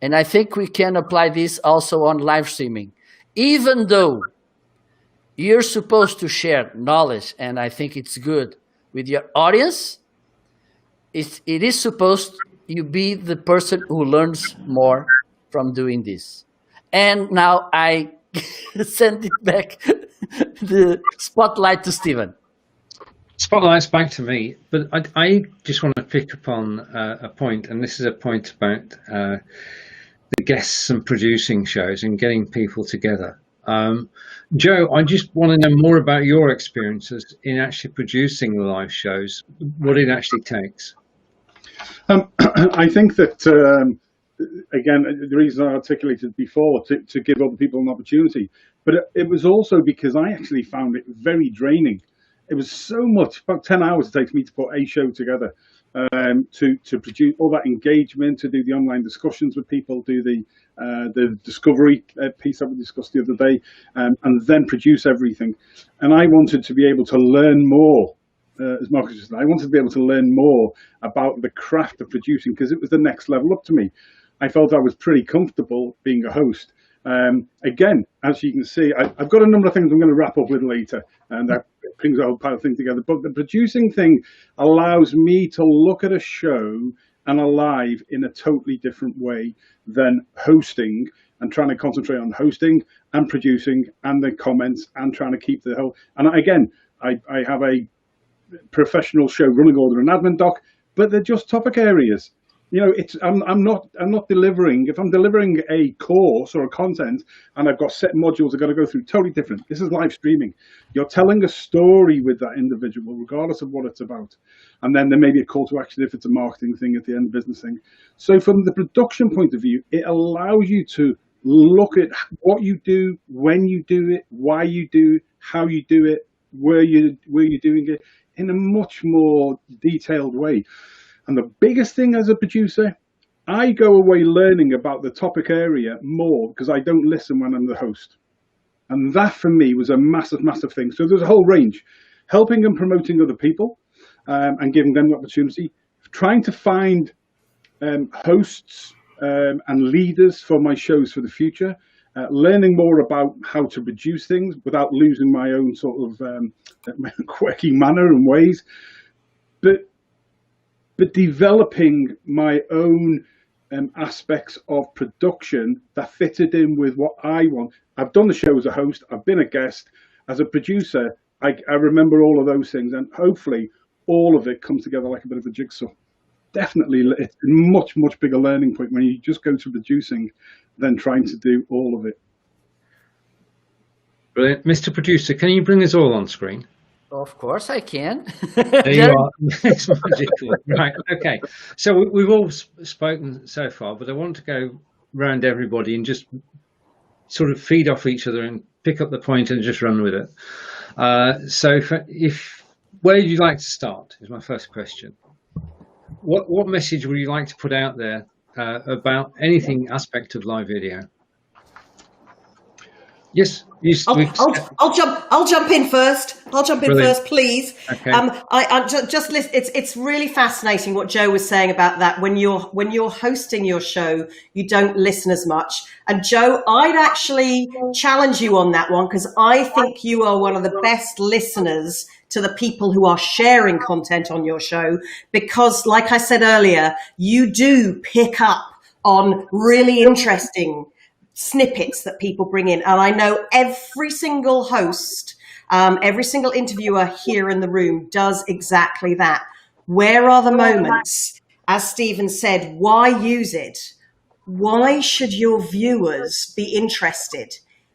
And I think we can apply this also on live streaming. Even though you're supposed to share knowledge, and I think it's good, with your audience, it is supposed you be the person who learns more from doing this. And now I send it back, the spotlight to Stephen. Spotlight's back to me, but I just want to pick up on a point, and this is a point about the guests and producing shows and getting people together. Joe, I just want to know more about your experiences in actually producing the live shows, what it actually takes. I think that, again, the reason I articulated before, to give other people an opportunity, but it was also because I actually found it very draining. It was so much, about 10 hours it takes me to put a show together, to produce all that engagement, to do the online discussions with people, do the discovery piece that we discussed the other day, and then produce everything. And I wanted to be able to learn more, as Marcus just said, I wanted to be able to learn more about the craft of producing, because it was the next level up to me. I felt I was pretty comfortable being a host. Again, as you can see, I've got a number of things I'm going to wrap up with later, and that brings a whole pile of things together. But the producing thing allows me to look at a show and a live in a totally different way than hosting, and trying to concentrate on hosting and producing and the comments and trying to keep the whole. And again, I have a professional show running order and admin doc, but they're just topic areas. You know, I'm not delivering. If I'm delivering a course or a content and I've got set modules I've got to go through, totally different. This is live streaming. You're telling a story with that individual, regardless of what it's about. And then there may be a call to action if it's a marketing thing at the end, business thing. So from the production point of view, it allows you to look at what you do, when you do it, why you do it, how you do it, where you're doing it in a much more detailed way. And the biggest thing as a producer, I go away learning about the topic area more because I don't listen when I'm the host. And that for me was a massive, massive thing. So there's a whole range. Helping and promoting other people and giving them the opportunity. Trying to find hosts and leaders for my shows for the future. Learning more about how to produce things without losing my own sort of quirky manner and ways. But developing my own aspects of production that fitted in with what I want. I've done the show as a host, I've been a guest. As a producer, I remember all of those things, and hopefully all of it comes together like a bit of a jigsaw. Definitely, it's a much, much bigger learning point when you just go to producing than trying to do all of it. Brilliant. Mr. Producer, can you bring us all on screen? Of course I can. There you are. It's magical. Right, okay. So we've all spoken so far, but I want to go round everybody and just sort of feed off each other and pick up the point and just run with it. So where would you like to start is my first question. What message would you like to put out there about anything aspect of live video? Yes, I'll jump in first. Brilliant. Please. Okay. I just listen. It's really fascinating what Joe was saying about that. When you're hosting your show, you don't listen as much. And Joe, I'd actually challenge you on that one, because I think you are one of the best listeners to the people who are sharing content on your show, because, like I said earlier, you do pick up on really interesting snippets that people bring in. And I know every single host, every single interviewer here in the room does exactly that. Where are the moments? As Stephen said, why use it? Why should your viewers be interested?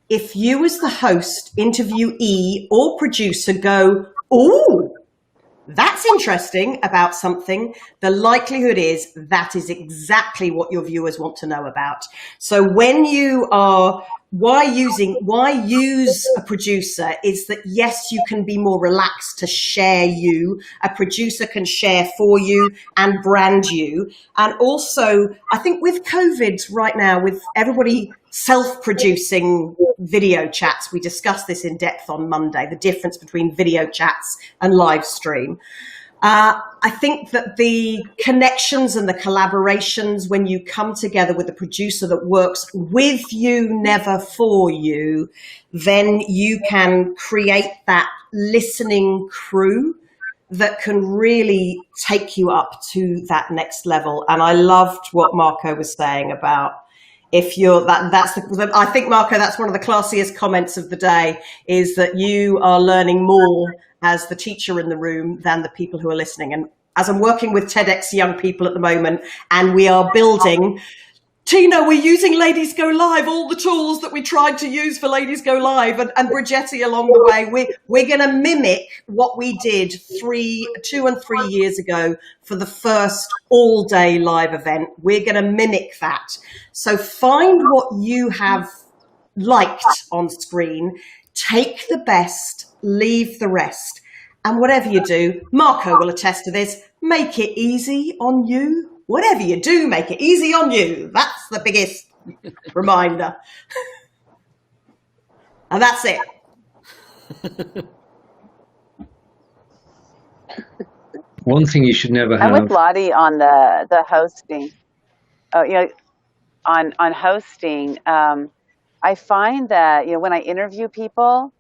If you as the host, interviewee or producer go, "Ooh, that's interesting about something," the likelihood is that is exactly what your viewers want to know about. So when you are, why use a producer is that, yes, you can be more relaxed to share you. A producer can share for you and brand you. And also, I think with COVID right now, with everybody self-producing video chats, we discussed this in depth on Monday, the difference between video chats and live stream. I think that the connections and the collaborations, when you come together with a producer that works with you, never for you, then you can create that listening crew that can really take you up to that next level. And I loved what Marco was saying about, if you're I think, Marco, that's one of the classiest comments of the day, is that you are learning more as the teacher in the room than the people who are listening. And as I'm working with TEDx young people at the moment, and we are building, Tina, we're using Ladies Go Live, all the tools that we tried to use for Ladies Go Live, and Brigetti along the way. We're going to mimic what we did 2 and 3 years ago for the first all-day live event. We're going to mimic that. So find what you have liked on screen, take the best, leave the rest. And whatever you do, Marco will attest to this, make it easy on you. Whatever you do, make it easy on you. That's the biggest reminder. And that's it. One thing you should never have. I'm with Lottie on the hosting. On hosting, I find that, when I interview people,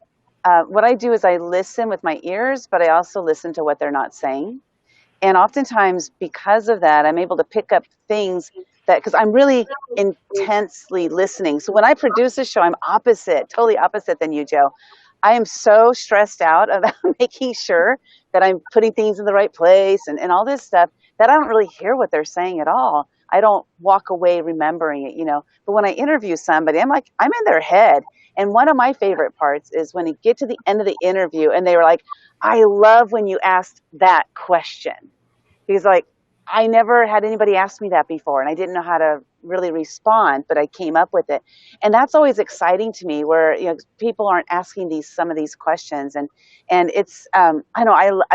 what I do is I listen with my ears, but I also listen to what they're not saying. And oftentimes, because of that, I'm able to pick up things that, because I'm really intensely listening. So when I produce a show, I'm totally opposite than you, Joe. I am so stressed out about making sure that I'm putting things in the right place and all this stuff that I don't really hear what they're saying at all. I don't walk away remembering it, But when I interview somebody, I'm in their head. And one of my favorite parts is when you get to the end of the interview and they were like, "I love when you asked that question." Because I never had anybody ask me that before, and I didn't know how to really respond, but I came up with it. And that's always exciting to me, where people aren't asking some of these questions. And it's I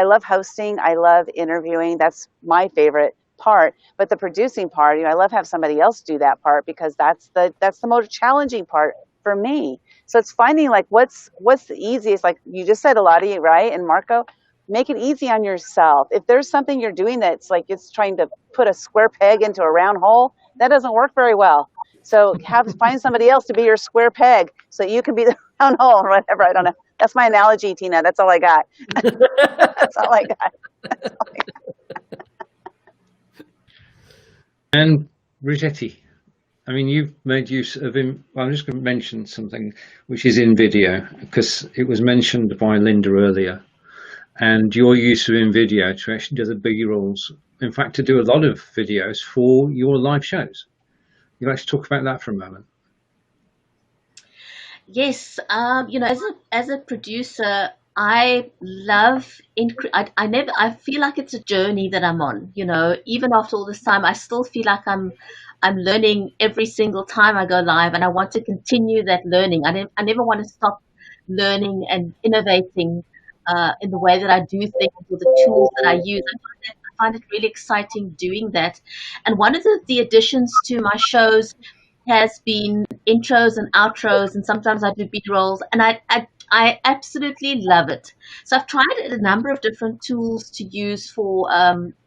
love hosting, I love interviewing. That's my favorite part. But the producing part, I love have somebody else do that part, because that's the most challenging part for me. So it's finding what's the easiest, like you just said, Elodie, right? And Marco, make it easy on yourself. If there's something you're doing that's it's trying to put a square peg into a round hole, that doesn't work very well. So find somebody else to be your square peg so you can be the round hole or whatever. I don't know. That's my analogy, Tina. That's all I got. That's all I got. And Brigetti, you've made use of him. I'm just going to mention something which is in video, because it was mentioned by Linda earlier. And your use of InVideo to actually do the B-rolls, in fact, to do a lot of videos for your live shows. You'd like to talk about that for a moment? Yes, as a producer, I love. I feel like it's a journey that I'm on. Even after all this time, I still feel like I'm learning every single time I go live, and I want to continue that learning. I never want to stop learning and innovating in the way that I do things, or the tools that I use. I find it really exciting doing that. And one of the additions to my shows has been intros and outros, and sometimes I do B-rolls, and I absolutely love it. So I've tried a number of different tools to use for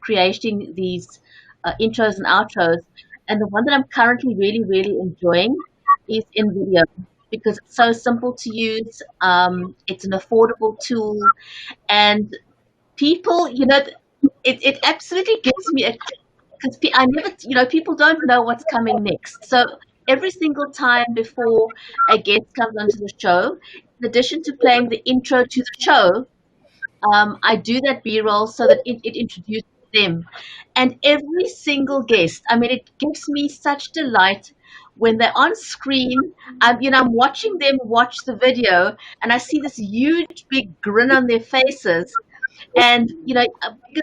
creating these intros and outros, and the one that I'm currently really, really enjoying is InVideo because it's so simple to use. It's an affordable tool, and people, it absolutely gives me a because I never, people don't know what's coming next. So every single time before a guest comes onto the show, in addition to playing the intro to the show, I do that B-roll so that it introduces them. And every single guest, I mean, it gives me such delight when they're on screen. I'm watching them watch the video, and I see this huge, big grin on their faces. And because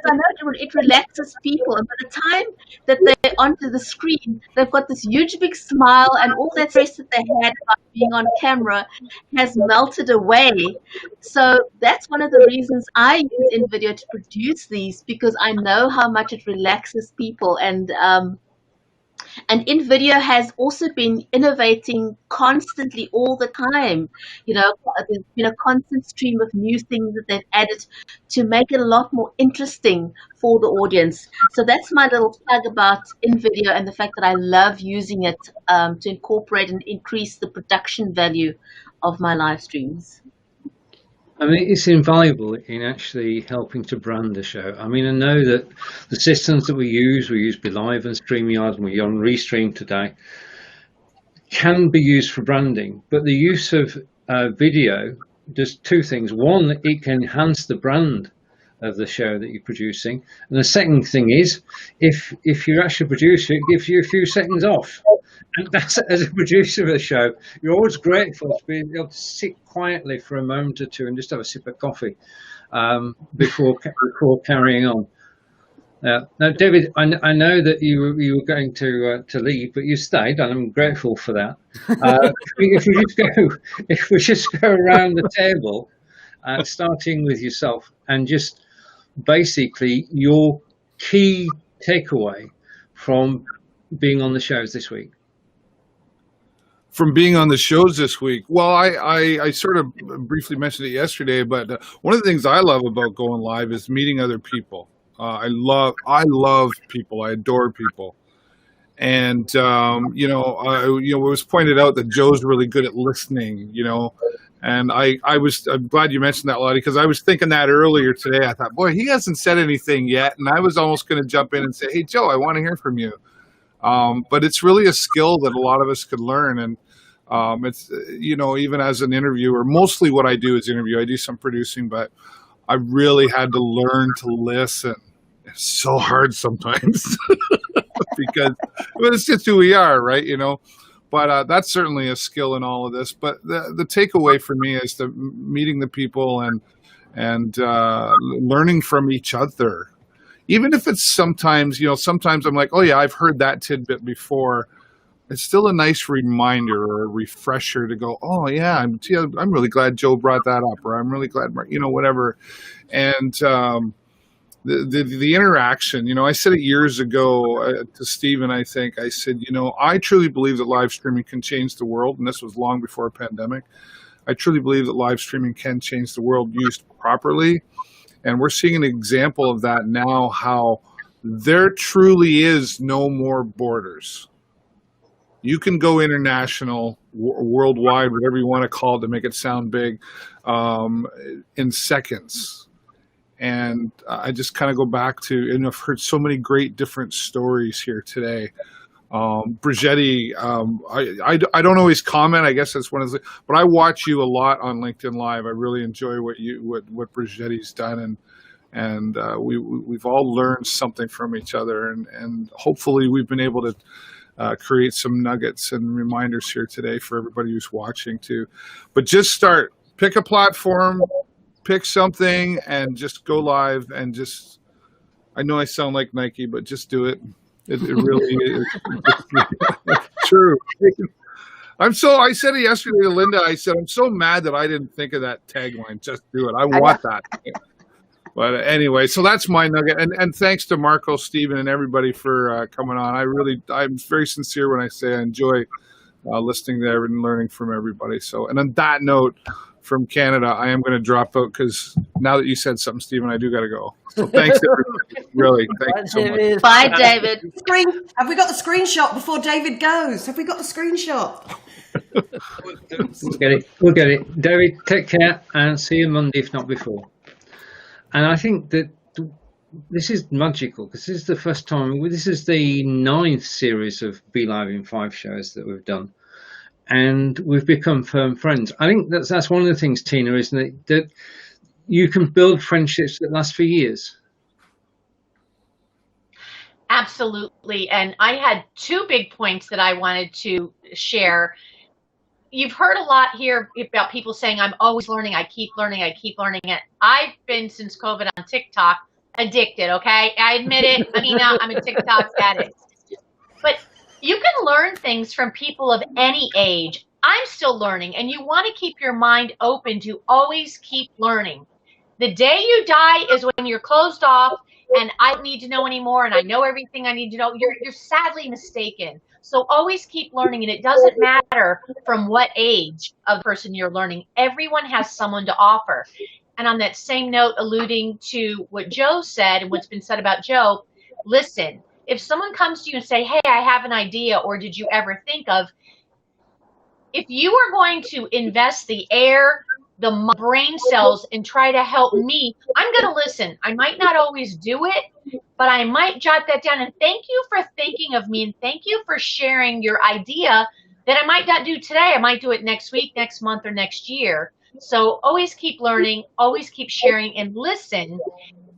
I know it relaxes people, and by the time that they're onto the screen, they've got this huge big smile, and all that stress that they had about being on camera has melted away. So that's one of the reasons I use InVideo to produce these, because I know how much it relaxes people. And InVideo has also been innovating constantly all the time. There's been a constant stream of new things that they've added to make it a lot more interesting for the audience. So that's my little plug about InVideo and the fact that I love using it to incorporate and increase the production value of my live streams. I mean, it's invaluable in actually helping to brand the show. I mean, I know that the systems that we use BeLive and StreamYard, and we're on Restream today, can be used for branding. But the use of video does two things. One, it can enhance the brand of the show that you're producing. And the second thing is, if you're actually a producer, it gives you a few seconds off. And that's, as a producer of a show, you're always grateful to be able to sit quietly for a moment or two and just have a sip of coffee before carrying on. Now, David, I know that you were going to leave, but you stayed, and I'm grateful for that. If we just go around the table, starting with yourself, and just basically your key takeaway from being on the shows this week. From being on the shows this week, well, I sort of briefly mentioned it yesterday, but one of the things I love about going live is meeting other people. I love people. I adore people, and it was pointed out that Joe's really good at listening. And I'm glad you mentioned that, Lottie, because I was thinking that earlier today. I thought, boy, he hasn't said anything yet, and I was almost going to jump in and say, hey, Joe, I want to hear from you. But it's really a skill that a lot of us could learn. And it's, even as an interviewer, mostly what I do is interview. I do some producing, but I really had to learn to listen. It's so hard sometimes because it's just who we are, right? But that's certainly a skill in all of this. But the takeaway for me is meeting the people and learning from each other. Even if it's sometimes I'm like, oh yeah, I've heard that tidbit before. It's still a nice reminder or a refresher to go, oh yeah, I'm really glad Joe brought that up, or I'm really glad, whatever. And the interaction, I said it years ago to Stephen, I think. I said, I truly believe that live streaming can change the world, and this was long before a pandemic. I truly believe that live streaming can change the world used properly. And we're seeing an example of that now, how there truly is no more borders. You can go international, worldwide, whatever you want to call it to make it sound big, in seconds. And I just kind of go back to, and I've heard so many great different stories here today. Brigetti, I don't always comment. I guess that's one of the, but I watch you a lot on LinkedIn Live. I really enjoy what Brigetti's done, and we've all learned something from each other, and hopefully we've been able to create some nuggets and reminders here today for everybody who's watching too. But just pick a platform, pick something, and just go live, and just, I know I sound like Nike, but just do it. It really is true. I said it yesterday to Linda. I said, I'm so mad that I didn't think of that tagline. Just do it. I want that. But anyway, so that's my nugget, and thanks to Marco, Stephen, and everybody for coming on. I'm very sincere when I say I enjoy listening to and learning from everybody. So, and on that note, from Canada, I am going to drop out because now that you said something, Stephen, I do got to go. So thanks, everybody. Really, thank you so much. Bye, David. Have we got the screenshot before David goes? Have we got the screenshot? We'll get it. David, take care and see you Monday, if not before. And I think that this is magical because this is the first time, this is the 9th series of Be Live in 5 shows that we've done. And we've become firm friends. I think that's one of the things, Tina, isn't it? That you can build friendships that last for years. Absolutely. And I had 2 big points that I wanted to share. You've heard a lot here about people saying, I'm always learning, I keep learning. And I've been, since COVID, on TikTok, addicted, okay? I admit it. I mean, I'm a TikTok addict. But you can learn things from people of any age. I'm still learning, and you want to keep your mind open to always keep learning. The day you die is when you're closed off, and I don't need to know anymore, and I know everything I need to know. You're sadly mistaken. So always keep learning, and it doesn't matter from what age of the person you're learning. Everyone has someone to offer. And on that same note, alluding to what Joe said and what's been said about Joe, listen, if someone comes to you and say, hey, I have an idea, or did you ever think of, if you are going to invest the air, the brain cells, and try to help me, I'm going to listen. I might not always do it, but I might jot that down. And thank you for thinking of me, and thank you for sharing your idea that I might not do today. I might do it next week, next month, or next year. So always keep learning, always keep sharing, and listen.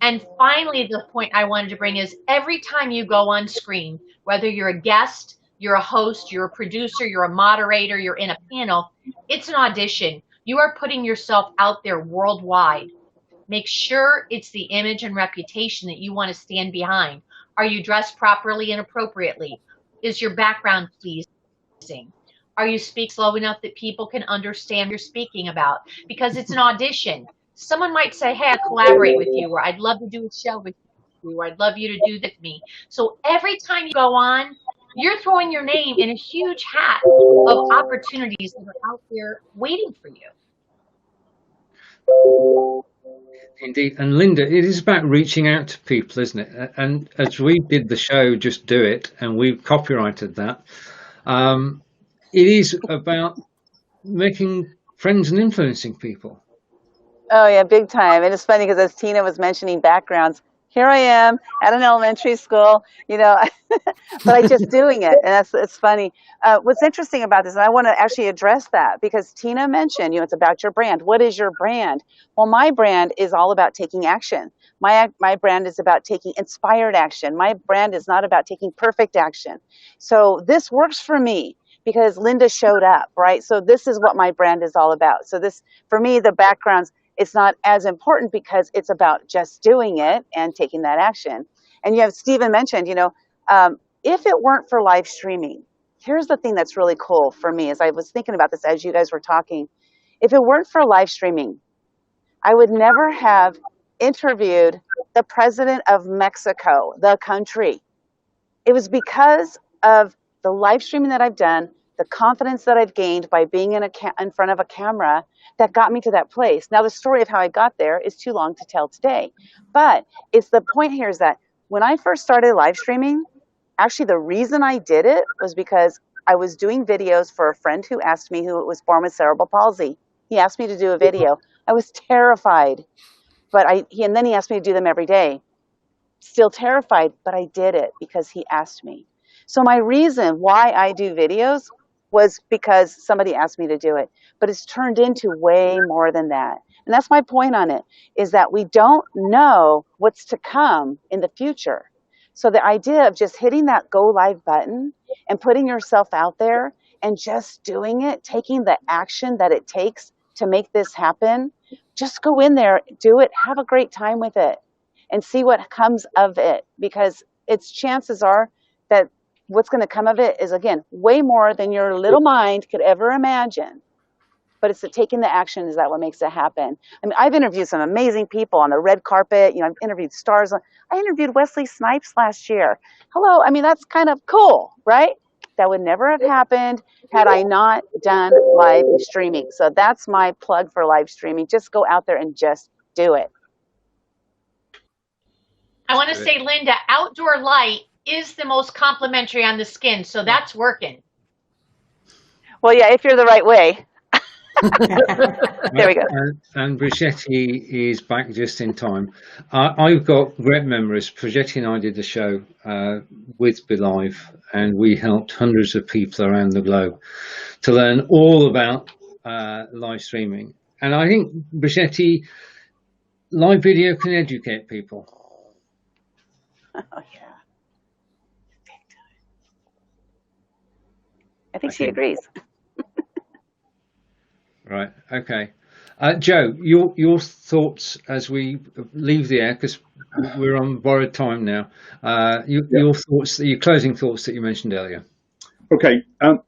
And finally, the point I wanted to bring is every time you go on screen, whether you're a guest, you're a host, you're a producer, you're a moderator, you're in a panel, it's an audition. You are putting yourself out there worldwide. Make sure it's the image and reputation that you want to stand behind. Are you dressed properly and appropriately? Is your background pleasing? Are you speak slow enough that people can understand what you're speaking about? Because it's an audition. Someone might say, hey, I'd collaborate with you, or I'd love to do a show with you, or I'd love you to do this with me. So every time you go on, you're throwing your name in a huge hat of opportunities that are out there waiting for you. Indeed. And Linda, it is about reaching out to people, isn't it? And as we did the show, Just Do It, and we've copyrighted that, it is about making friends and influencing people. Oh yeah, big time. And it's funny because as Tina was mentioning backgrounds, here I am at an elementary school, you know, but I just doing it. And it's funny. What's interesting about this, and I want to actually address that because Tina mentioned, you know, it's about your brand. What is your brand? Well, my brand is all about taking action. My brand is about taking inspired action. My brand is not about taking perfect action. So this works for me because Linda showed up, right? So this is what my brand is all about. So this, for me, the backgrounds, it's not as important because it's about just doing it and taking that action. And you have Stephen mentioned, you know, if it weren't for live streaming, here's the thing that's really cool for me as I was thinking about this as you guys were talking. If it weren't for live streaming, I would never have interviewed the president of Mexico, the country. It was because of the live streaming that I've done, the confidence that I've gained by being in front of a camera that got me to that place. Now, the story of how I got there is too long to tell today. But it's the point here is that when I first started live streaming, actually the reason I did it was because I was doing videos for a friend who asked me who was born with cerebral palsy. He asked me to do a video. I was terrified, but and then he asked me to do them every day. Still terrified, but I did it because he asked me. So my reason why I do videos was because somebody asked me to do it, but it's turned into way more than that. And that's my point on it, is that we don't know what's to come in the future. So the idea of just hitting that go live button and putting yourself out there and just doing it, taking the action that it takes to make this happen, just go in there, do it, have a great time with it and see what comes of it, because its chances are that what's going to come of it is, again, way more than your little mind could ever imagine. but it's the taking the action is that what makes it happen. I mean, I've interviewed some amazing people on the red carpet. I've interviewed stars. I interviewed Wesley Snipes last year. Hello. I mean, that's kind of cool, right? That would never have happened had I not done live streaming. So that's my plug for live streaming. Just go out there and just do it. I want to say, Linda, outdoor light is the most complimentary on the skin, so that's working. Well, yeah, if you're the right way. There we go. And Brigetti is back just in time. I've got great memories. Brigetti and I did the show with BeLive, and we helped hundreds of people around the globe to learn all about live streaming. And I think, Brigetti, live video can educate people. Oh, yeah. I think she agrees. Right. Okay. Joe, your thoughts as we leave the air, because we're on borrowed time now. Your thoughts, your closing thoughts that you mentioned earlier. Okay. A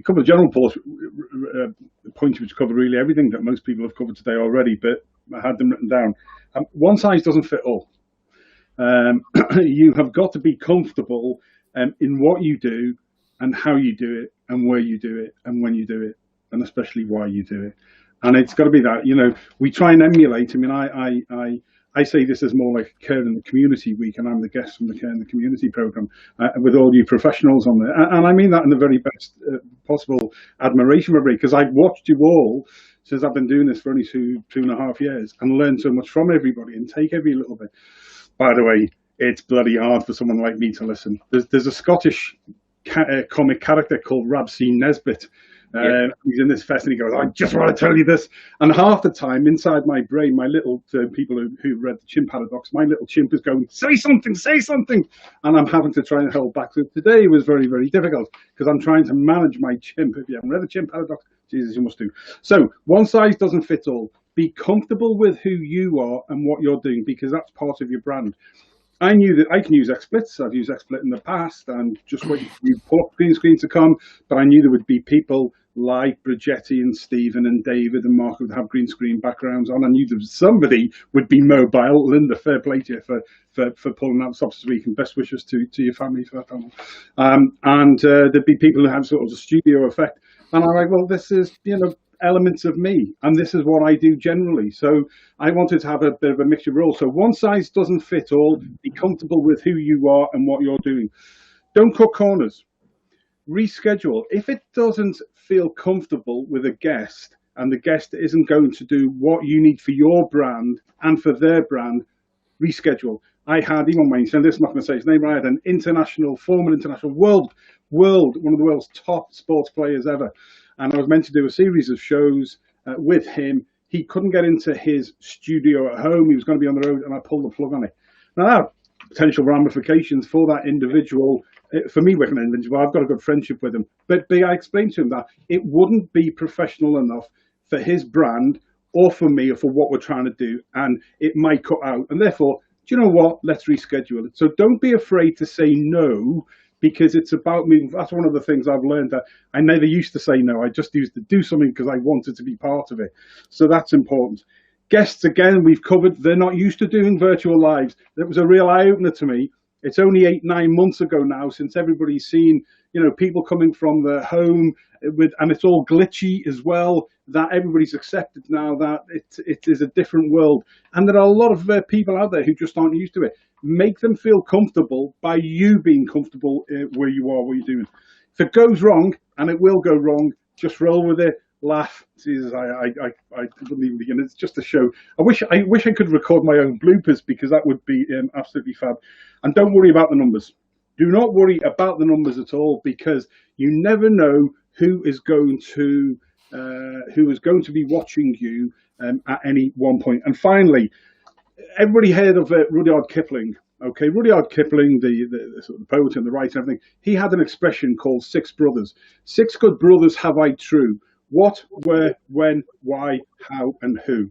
couple of general points which cover really everything that most people have covered today already, but I had them written down. One size doesn't fit all. You have got to be comfortable in what you do and how you do it and where you do it and when you do it, and especially why you do it. And it's got to be that, we try and emulate. I mean, I say this is more like Care in the Community Week, and I'm the guest from the Care in the Community program with all you professionals on there. And I mean that in the very best possible admiration, because I've watched you all since I've been doing this for only two and a half years, and learned so much from everybody and take every little bit. By the way, it's bloody hard for someone like me to listen. There's a Scottish comic character called Rabsy Nesbitt. He's in this fest and he goes, I just want to tell you this. And half the time inside my brain, my little people who read the Chimp Paradox, my little chimp is going, say something. And I'm having to try and hold back. So today was very, very difficult because I'm trying to manage my chimp. If you haven't read the Chimp Paradox, Jesus, you must do. So one size doesn't fit all. Be comfortable with who you are and what you're doing, because that's part of your brand. I knew that I can use XSplits. I've used XSplit in the past and just waiting for you green screen to come. But I knew there would be people like Brigetti and Stephen and David and Mark who would have green screen backgrounds on. I knew that somebody would be mobile. Linda, fair play to you for pulling that stops this week, and best wishes to your family for that family. And there'd be people who have sort of a studio effect. And I'm like, well, this is, elements of me, and this is what I do generally. So I wanted to have a bit of a mixture role. So one size doesn't fit all. Be comfortable with who you are and what you're doing. Don't cut corners. Reschedule. If it doesn't feel comfortable with a guest and the guest isn't going to do what you need for your brand and for their brand, reschedule. I had, even my son, this, I'm not going to say his name, I had an former international world, one of the world's top sports players ever. And I was meant to do a series of shows with him. He couldn't get into his studio at home. He was going to be on the road, and I pulled the plug on it. Now, that had potential ramifications for that individual. For me, working an individual, I've got a good friendship with him. But I explained to him that it wouldn't be professional enough for his brand or for me or for what we're trying to do. And it might cut out. And therefore, do you know what? Let's reschedule it. So don't be afraid to say no, because it's about moving. That's one of the things I've learned, that I never used to say no. I just used to do something because I wanted to be part of it. So that's important. Guests, again, we've covered, they're not used to doing virtual lives. That was a real eye-opener to me. It's only 8-9 months ago now since everybody's seen, people coming from their home and it's all glitchy as well, that everybody's accepted now that it is a different world. And there are a lot of people out there who just aren't used to it. Make them feel comfortable by you being comfortable where you are, what you're doing. If it goes wrong, and it will go wrong, just roll with it, laugh. Jesus, I wouldn't even begin. It's just a show. I wish I could record my own bloopers, because that would be absolutely fab. And don't worry about the numbers. Do not worry about the numbers at all, because you never know who is going to be watching you at any one point. And finally, everybody heard of Rudyard Kipling. Okay, Rudyard Kipling, the sort of poet and the writer and everything, he had an expression called 6 brothers. 6 good brothers have I true. What, where, when, why, how, and who.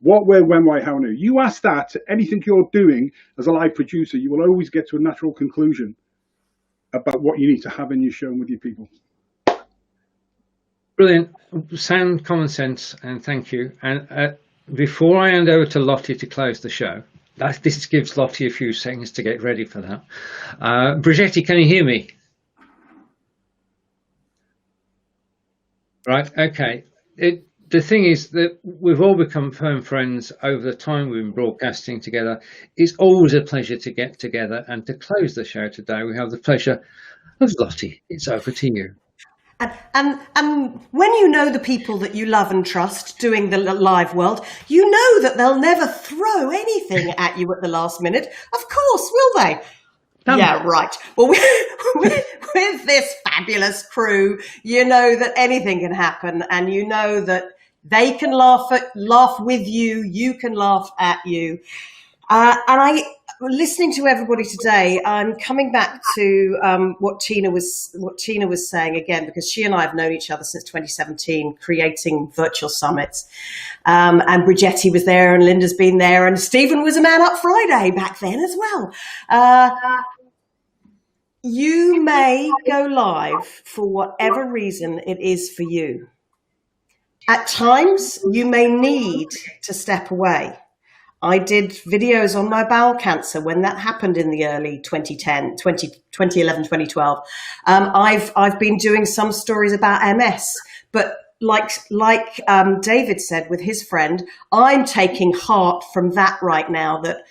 What, where, when, why, how, and who. You ask that to anything you're doing as a live producer, you will always get to a natural conclusion about what you need to have in your show with your people. Brilliant. sound common sense, and thank you. And before I hand over to Lottie to close the show, this gives Lottie a few seconds to get ready for that. Brigetti, can you hear me? Right, okay. The thing is that we've all become firm friends over the time we've been broadcasting together. It's always a pleasure to get together, and to close the show today, we have the pleasure of Lottie. It's over to you. And when you know the people that you love and trust doing the live world, you know that they'll never throw anything at you at the last minute. Of course, will they? Yeah, right. Well, with this fabulous crew, you know that anything can happen, and you know that they can laugh with you, you can laugh at you. Listening to everybody today, I'm coming back to what Tina was saying again, because she and I have known each other since 2017, creating virtual summits. And Brigetti was there, and Linda's been there, and Stephen was a Man Up Friday back then as well. You may go live for whatever reason it is for you. At times, you may need to step away. I did videos on my bowel cancer when that happened in the early 2011, 2012. I've been doing some stories about MS, but like David said with his friend, I'm taking heart from that right now, that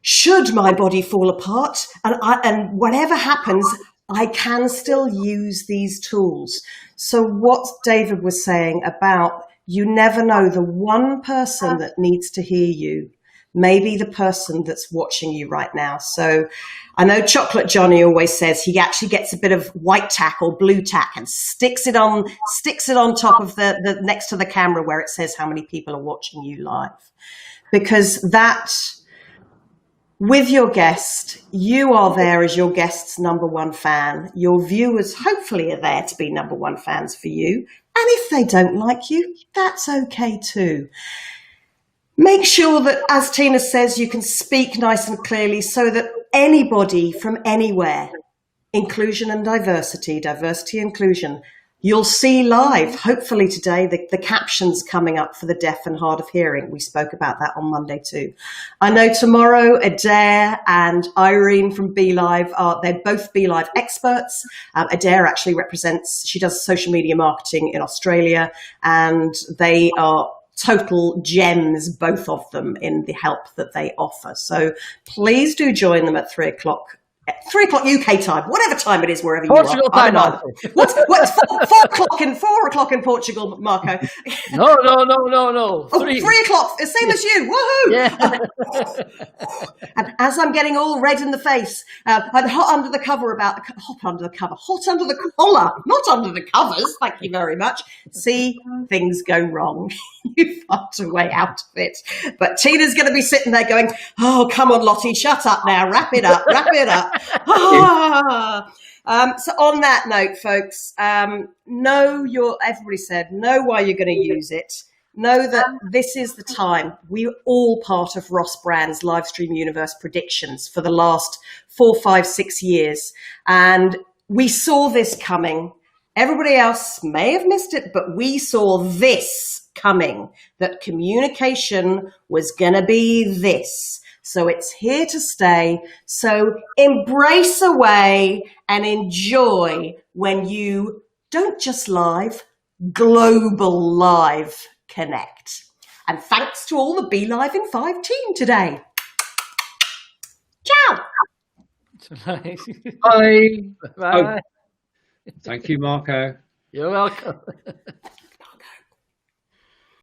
should my body fall apart and whatever happens, I can still use these tools. So what David was saying about, you never know, the one person that needs to hear you, maybe the person that's watching you right now. So I know Chocolate Johnny always says he actually gets a bit of white tack or blue tack and sticks it on top of the next to the camera where it says how many people are watching you live. Because that, with your guest, you are there as your guest's number one fan. Your viewers hopefully are there to be number one fans for you. And if they don't like you, that's okay too. Make sure that, as Tina says, you can speak nice and clearly so that anybody from anywhere, inclusion and diversity, inclusion, you'll see live, hopefully today, the captions coming up for the deaf and hard of hearing. We spoke about that on Monday too. I know tomorrow, Adair and Irene from BeLive they're both BeLive experts. Adair actually she does social media marketing in Australia, and they are total gems, both of them, in the help that they offer. So please do join them at 3 o'clock UK time, whatever time it is, wherever Portugal you are. time, Marco. What's 4 o'clock in Portugal, Marco? No. Oh, 3 o'clock, the same as you. Woohoo! Yeah. And as I'm getting all red in the face, I'm hot under the collar, not under the covers. Thank you very much. See, things go wrong. You find a way out of it. But Tina's going to be sitting there going, "Oh, come on, Lottie, shut up now. Wrap it up. So on that note, folks, everybody said, know why you're going to use it. Know that this is the time. We're all part of Ross Brand's Livestream Universe predictions for the last 4, 5, 6 years. And we saw this coming. Everybody else may have missed it, but we saw this coming, that communication was going to be this. So it's here to stay. So embrace away and enjoy when you don't just live, global live connect. And thanks to all the BeLive in 5 team today. Ciao. Bye. Bye. Thank you, Marco. You're welcome.